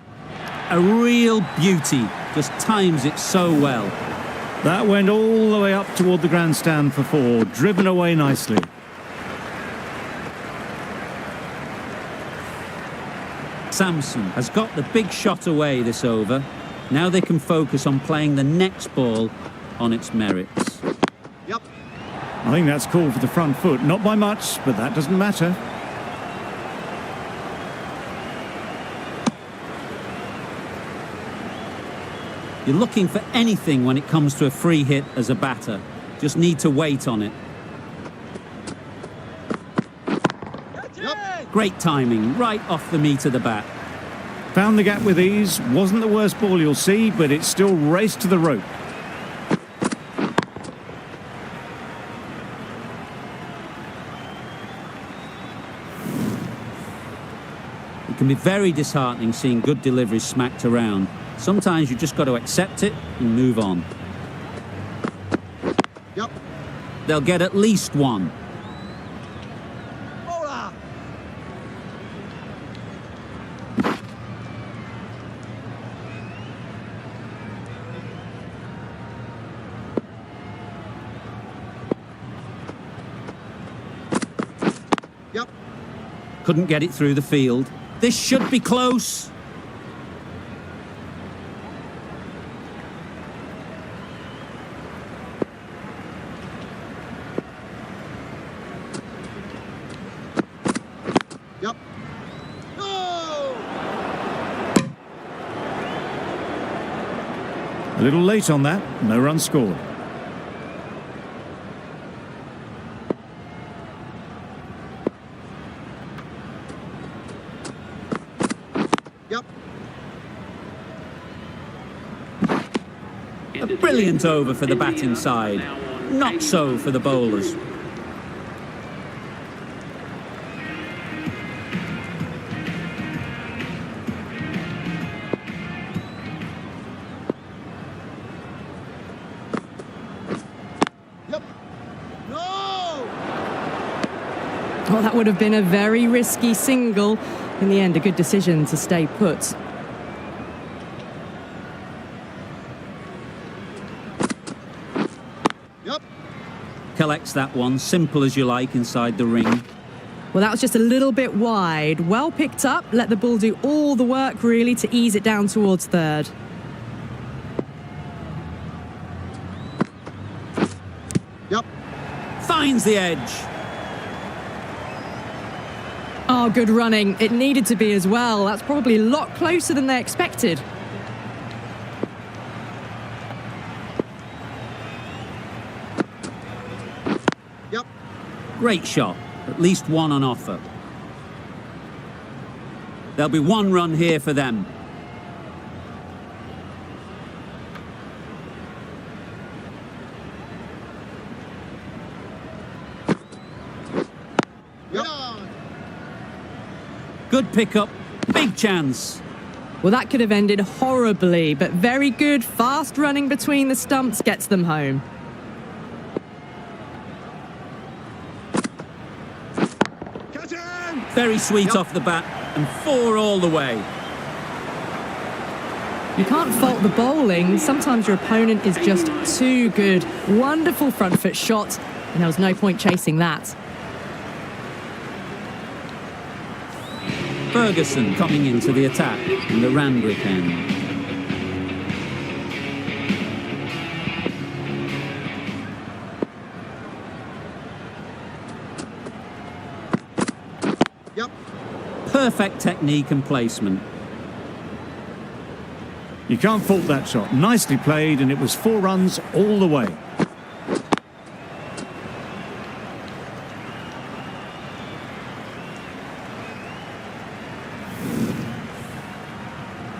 A real beauty. Just times it so well. That went all the way up toward the grandstand for four, driven away nicely. Sampson has got the big shot away this over. Now they can focus on playing the next ball on its merits. Yep. I think that's called for the front foot. Not by much, but that doesn't matter. You're looking for anything when it comes to a free hit as a batter. Just need to wait on it. Yep. Great timing, right off the meat of the bat. Found the gap with ease. Wasn't the worst ball you'll see, but it still raced to the rope. It can be very disheartening seeing good deliveries smacked around. Sometimes you just got to accept it and move on. Yep. They'll get at least one. Bowler. Yep. Couldn't get it through the field. This should be close. A little late on that, no run scored. Yep. A brilliant over for the batting side. Not so for the bowlers. Yep. No! Well, that would have been a very risky single. In the end, a good decision to stay put. Yep. Collects that one, simple as you like, inside the ring. Well, that was just a little bit wide. Well picked up. Let the ball do all the work, really, to ease it down towards third. Yep. Finds the edge. Oh, good running. It needed to be as well. That's probably a lot closer than they expected. Yep. Great shot. At least one on offer. There'll be one run here for them. Yep. Good pickup. Big chance. Well, that could have ended horribly, but very good, fast running between the stumps gets them home. Catch him! Very sweet Yep. off the bat, and 4 all the way. You can't fault the bowling. Sometimes your opponent is just too good. Wonderful front foot shot, and there was no point chasing that. Ferguson coming into the attack in the Randwick end. Yep. Perfect technique and placement. You can't fault that shot. Nicely played, and it was 4 runs all the way.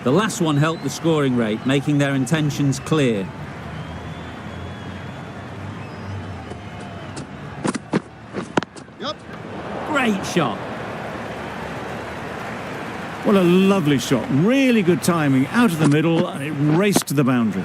The last one helped the scoring rate, making their intentions clear. Yep. Great shot. What a lovely shot. Really good timing. Out of the middle, and it raced to the boundary.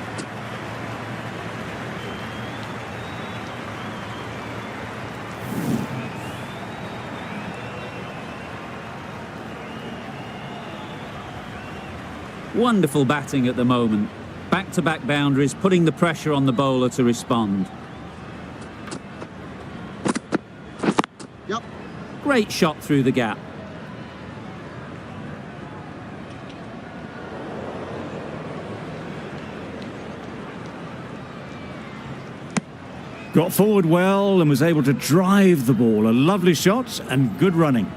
Wonderful batting at the moment. Back-to-back boundaries, putting the pressure on the bowler to respond. Yep. Great shot through the gap. Got forward well and was able to drive the ball. A lovely shot and good running.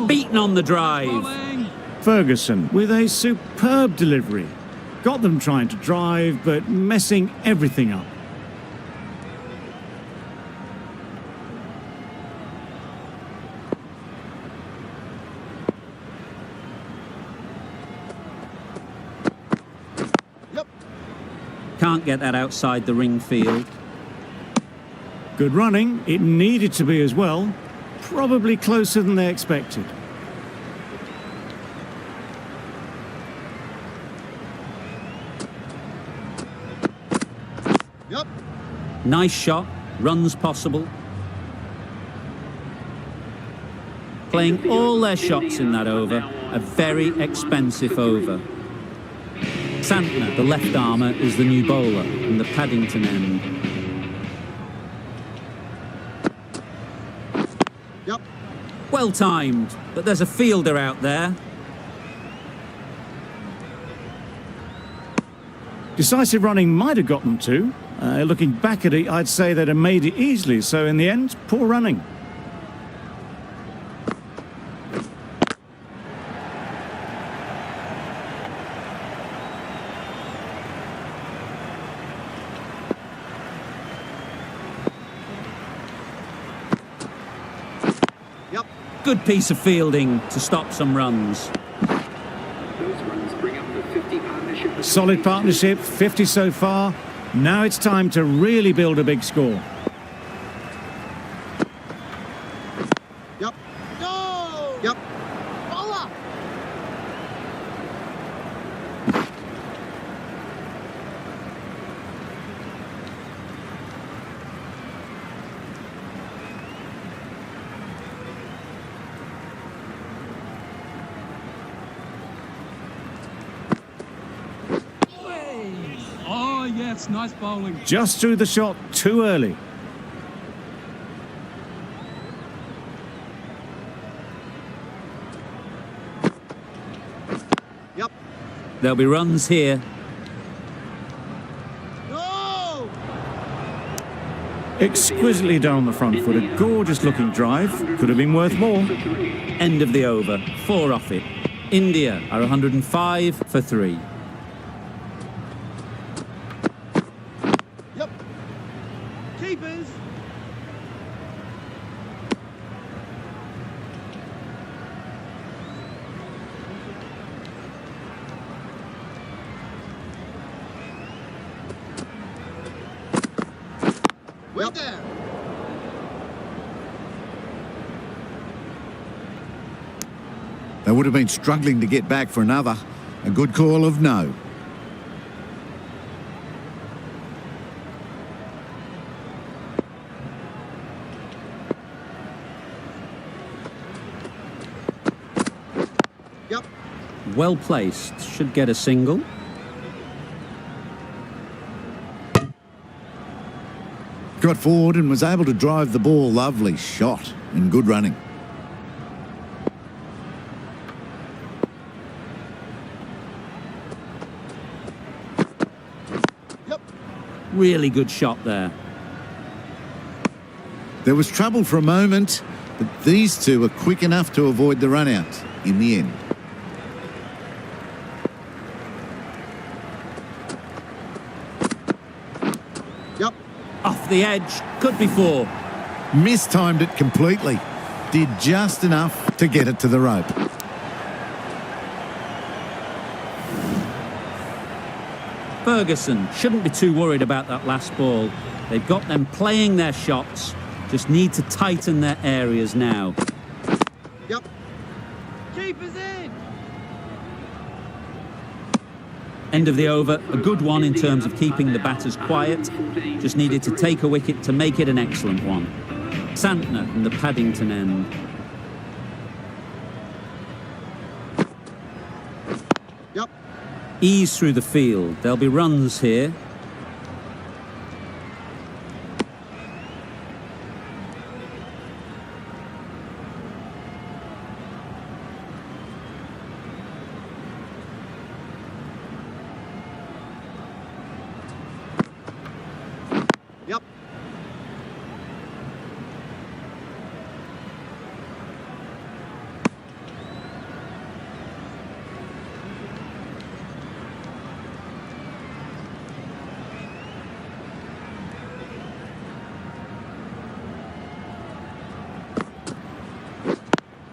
Beaten on the drive. Bowling. Ferguson with a superb delivery. Got them trying to drive, but messing everything up. Yep. Can't get that outside the ring field. Good running. It needed to be as well. Probably closer than they expected. Yep. Nice shot. Runs possible. Playing all their shots in that over. A very expensive over. Santner, the left armour, is the new bowler in the Paddington end. Yep. Well timed, but there's a fielder out there. Decisive running might have got them to. Looking back at it, I'd say they'd have made it easily. So in the end, poor running. Yep. Good piece of fielding to stop some runs. Those runs bring up the 50 partnership. between Solid these two. partnership, 50 so far. Now it's time to really build a big score. Yep. Go! Yep. Bowler! Oh, yes, nice bowling. Just threw the shot too early. Yep. There'll be runs here. Go! Exquisitely down the front foot. A gorgeous looking drive. Could have been worth more. End of the over. 4 off it. India are 105 for 3. Yep. Keepers! Well there. They would have been struggling to get back for another. A good call of no. Yep. Well placed. Should get a single. Got forward and was able to drive the ball. Lovely shot and good running. Yep. Really good shot there. There was trouble for a moment, but these two were quick enough to avoid the run out in the end. Yep. Off the edge. Could be 4. Mistimed it completely. Did just enough to get it to the rope. Ferguson shouldn't be too worried about that last ball. They've got them playing their shots. Just need to tighten their areas now. Yep. Keepers in! End of the over. A good one in terms of keeping the batters quiet. Just needed to take a wicket to make it an excellent one. Santner from the Paddington end. Yep. Ease through the field. There'll be runs here. Yep.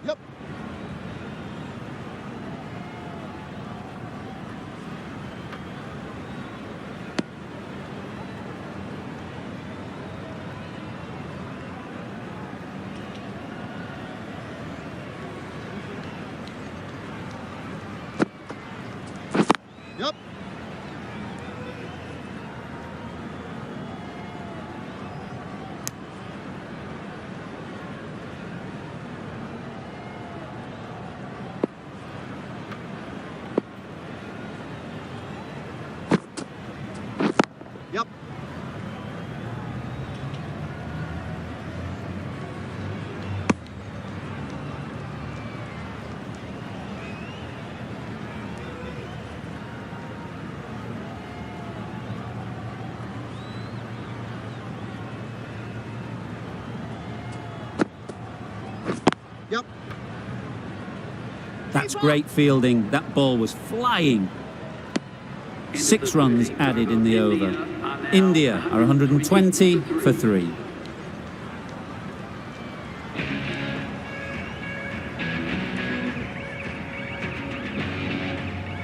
Yep. Yep. Yep. Yep. That's great fielding. That ball was flying. 6 runs added in the over. India are 120 for 3.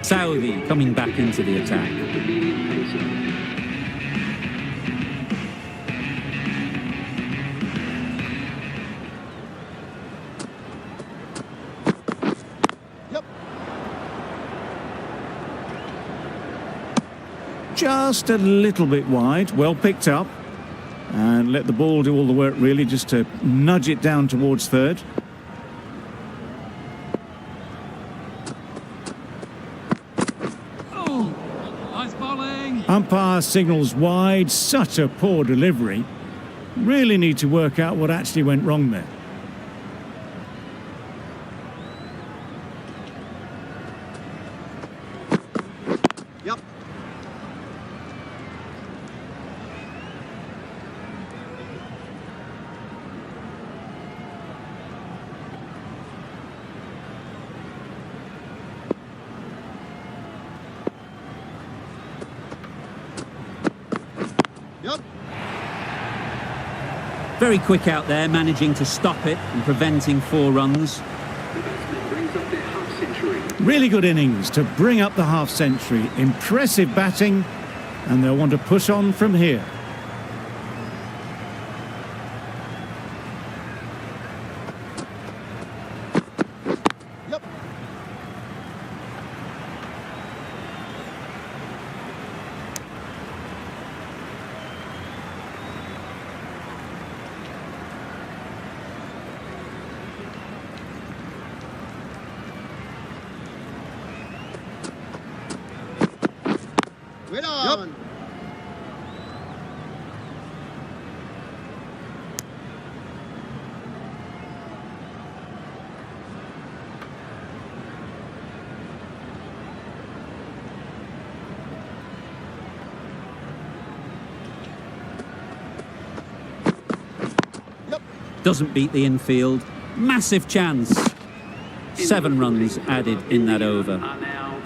Saudi coming back into the attack. Yep. Just a little bit wide, well picked up. And let the ball do all the work really, just to nudge it down towards third. Oh, nice bowling. Umpire signals wide, such a poor delivery. Really need to work out what actually went wrong there. Yep. Yep. Very quick out there, managing to stop it and preventing 4 runs. The batsman brings up their half-century. Really good innings to bring up the half-century. Impressive batting, and they'll want to push on from here. Yep. Wait on. Yep. Doesn't beat the infield. Massive chance. 7 runs added in that over.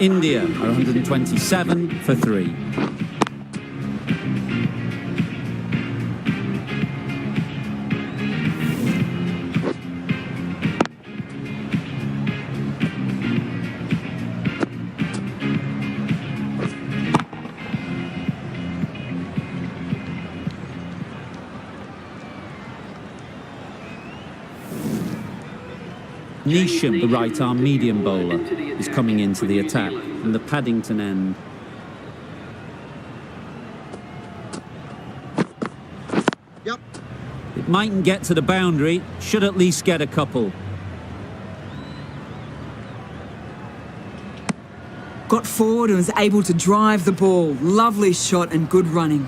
India are 127 for 3. Neesham, the right-arm medium bowler, is coming into the attack from the Paddington end. Yep. It mightn't get to the boundary, should at least get a couple. Got forward and was able to drive the ball. Lovely shot and good running.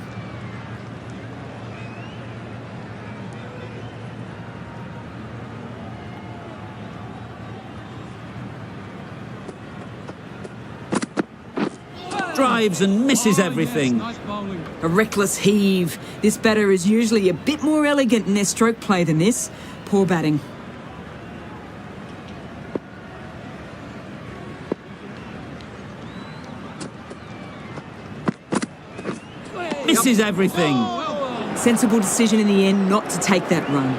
Drives and misses everything. Nice bowling. A reckless heave. This batter is usually a bit more elegant in their stroke play than this. Poor batting. Misses everything. Sensible decision in the end not to take that run.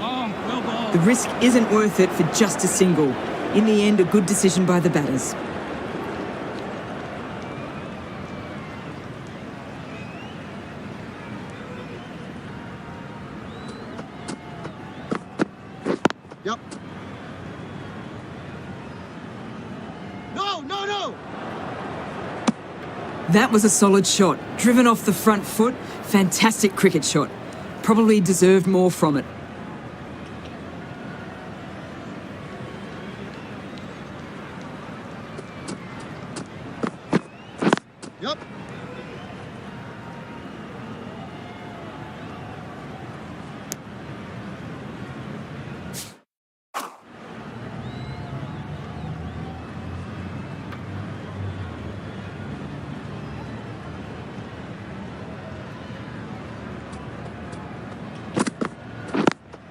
Oh, well bowled. The risk isn't worth it for just a single. In the end, a good decision by the batters. Yep. No, no, no. That was a solid shot. Driven off the front foot. Fantastic cricket shot. Probably deserved more from it. Yep.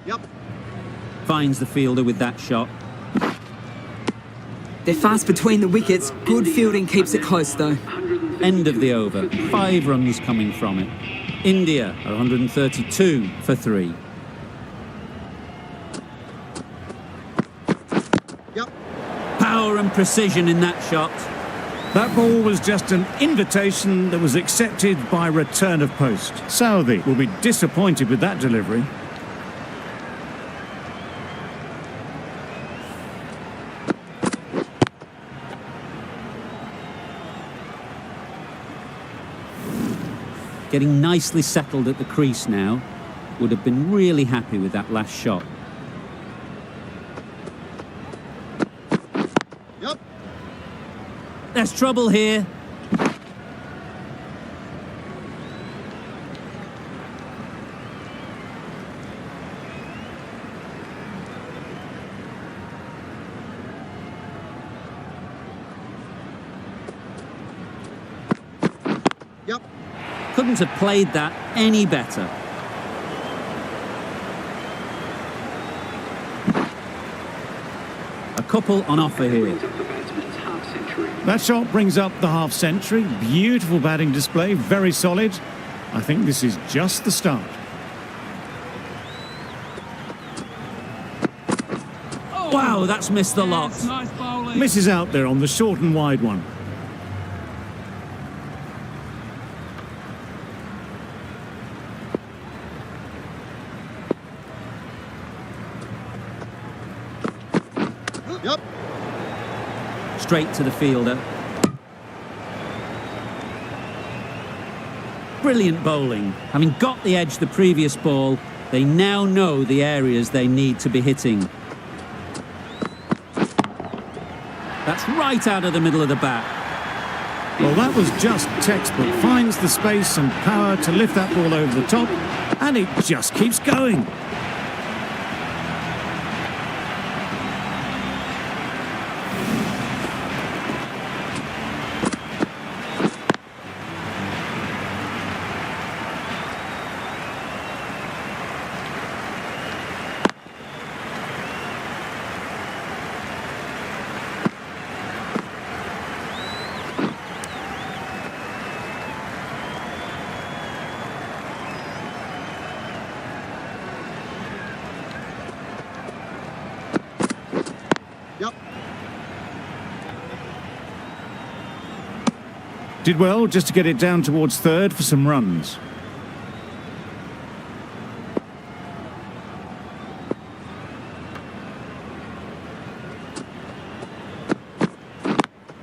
Yep. Finds the fielder with that shot. They're fast between the wickets. Good fielding keeps it close, though. End of the over. 5 runs coming from it. India are 132 for 3. Yep. Power and precision in that shot. That ball was just an invitation that was accepted by return of post. Southey will be disappointed with that delivery. Getting nicely settled at the crease now. Would have been really happy with that last shot. Yep. There's trouble here. Yep. Couldn't have played that any better. A couple on offer here. Brings up the batsman's half century. That shot brings up the half century. Beautiful batting display, very solid. I think this is just the start. Wow, that's missed the lot. Yes, nice bowling. Misses out there on the short and wide one. Yep. Straight to the fielder. Brilliant bowling. Having got the edge the previous ball, they now know the areas they need to be hitting. That's right out of the middle of the bat. Well, that was just textbook. Finds the space and power to lift that ball over the top, and it just keeps going. Yep. Did well just to get it down towards third for some runs.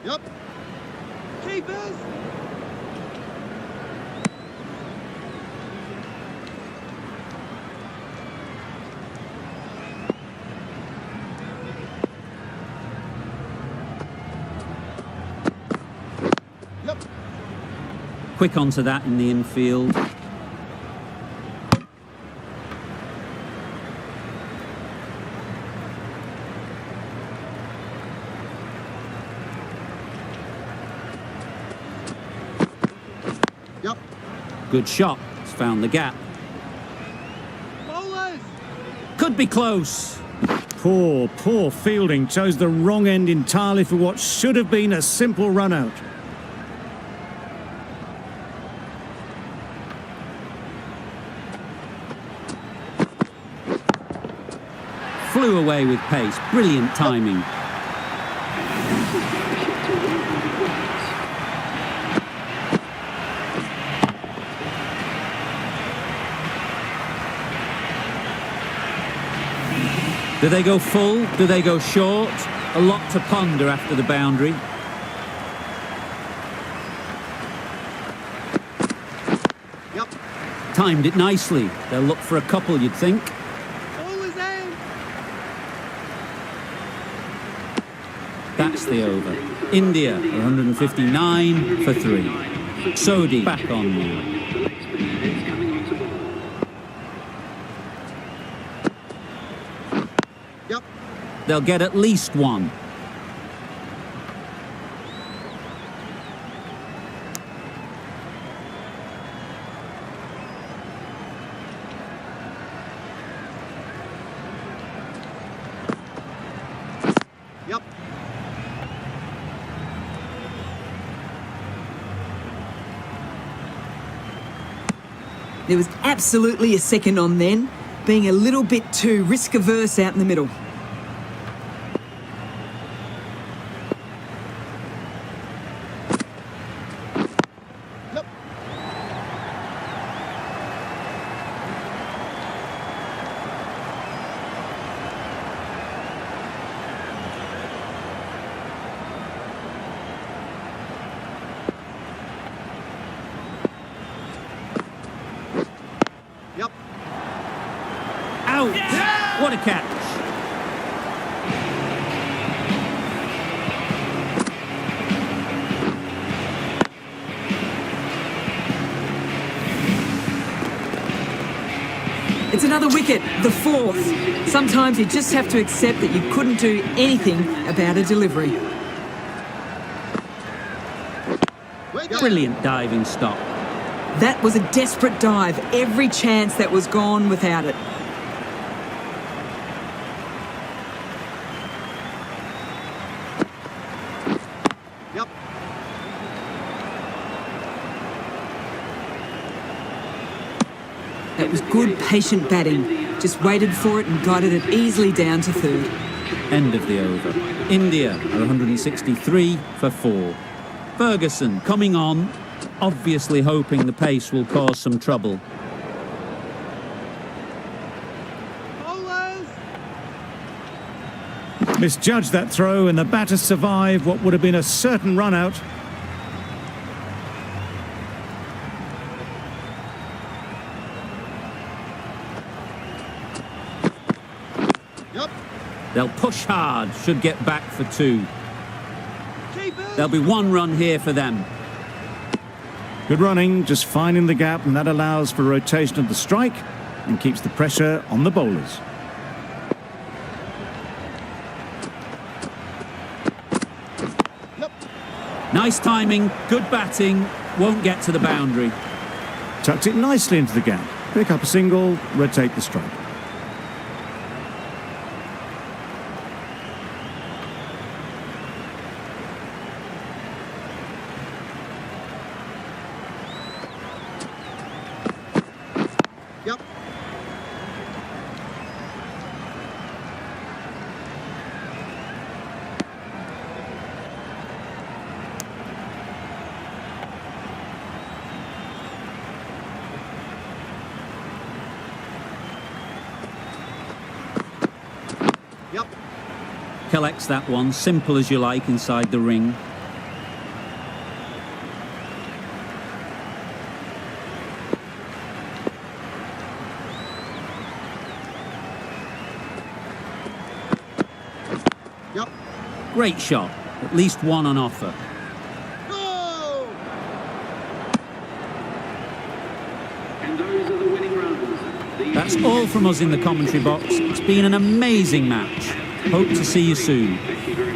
Yep. Keepers. Yep. Quick onto that in the infield. Yep. Good shot. It's found the gap. Bowlers. Could be close. Poor fielding. Chose the wrong end entirely for what should have been a simple run out. Flew away with pace. Brilliant timing. Do they go full? Do they go short? A lot to ponder after the boundary. Yep. Timed it nicely. They'll look for a couple, you'd think. Bowlers in. That's the over. India are 159 for 3. Sodhi back on now. The next man is coming on to bowl. Yep. They'll get at least one. There was absolutely a second on then, being a little bit too risk-averse out in the middle. Yep. Yep. Out! What a catch! It's another wicket, the fourth. Sometimes you just have to accept that you couldn't do anything about a delivery. Wake up. Brilliant diving stop. That was a desperate dive. Every chance that was gone without it. Yep. That was good, patient batting. Just waited for it and guided it easily down to third. End of the over. India are 163 for 4. Ferguson coming on, obviously hoping the pace will cause some trouble. Bowlers. Misjudged that throw and the batter survived what would have been a certain run out. Yep. They'll push hard, should get back for 2. Keepers. There'll be 1 run here for them. Good running, just finding the gap, and that allows for rotation of the strike and keeps the pressure on the bowlers. Yep. Nice timing, good batting, won't get to the boundary. Tucked it nicely into the gap. Pick up a single, rotate the strike. Yep. Yep. Collects that one, simple as you like inside the ring. Yep. Great shot, at least 1 on offer. Go. And those are the winning runs. That's all from us in the commentary box. It's been an amazing match. Hope to see you soon. Thank you very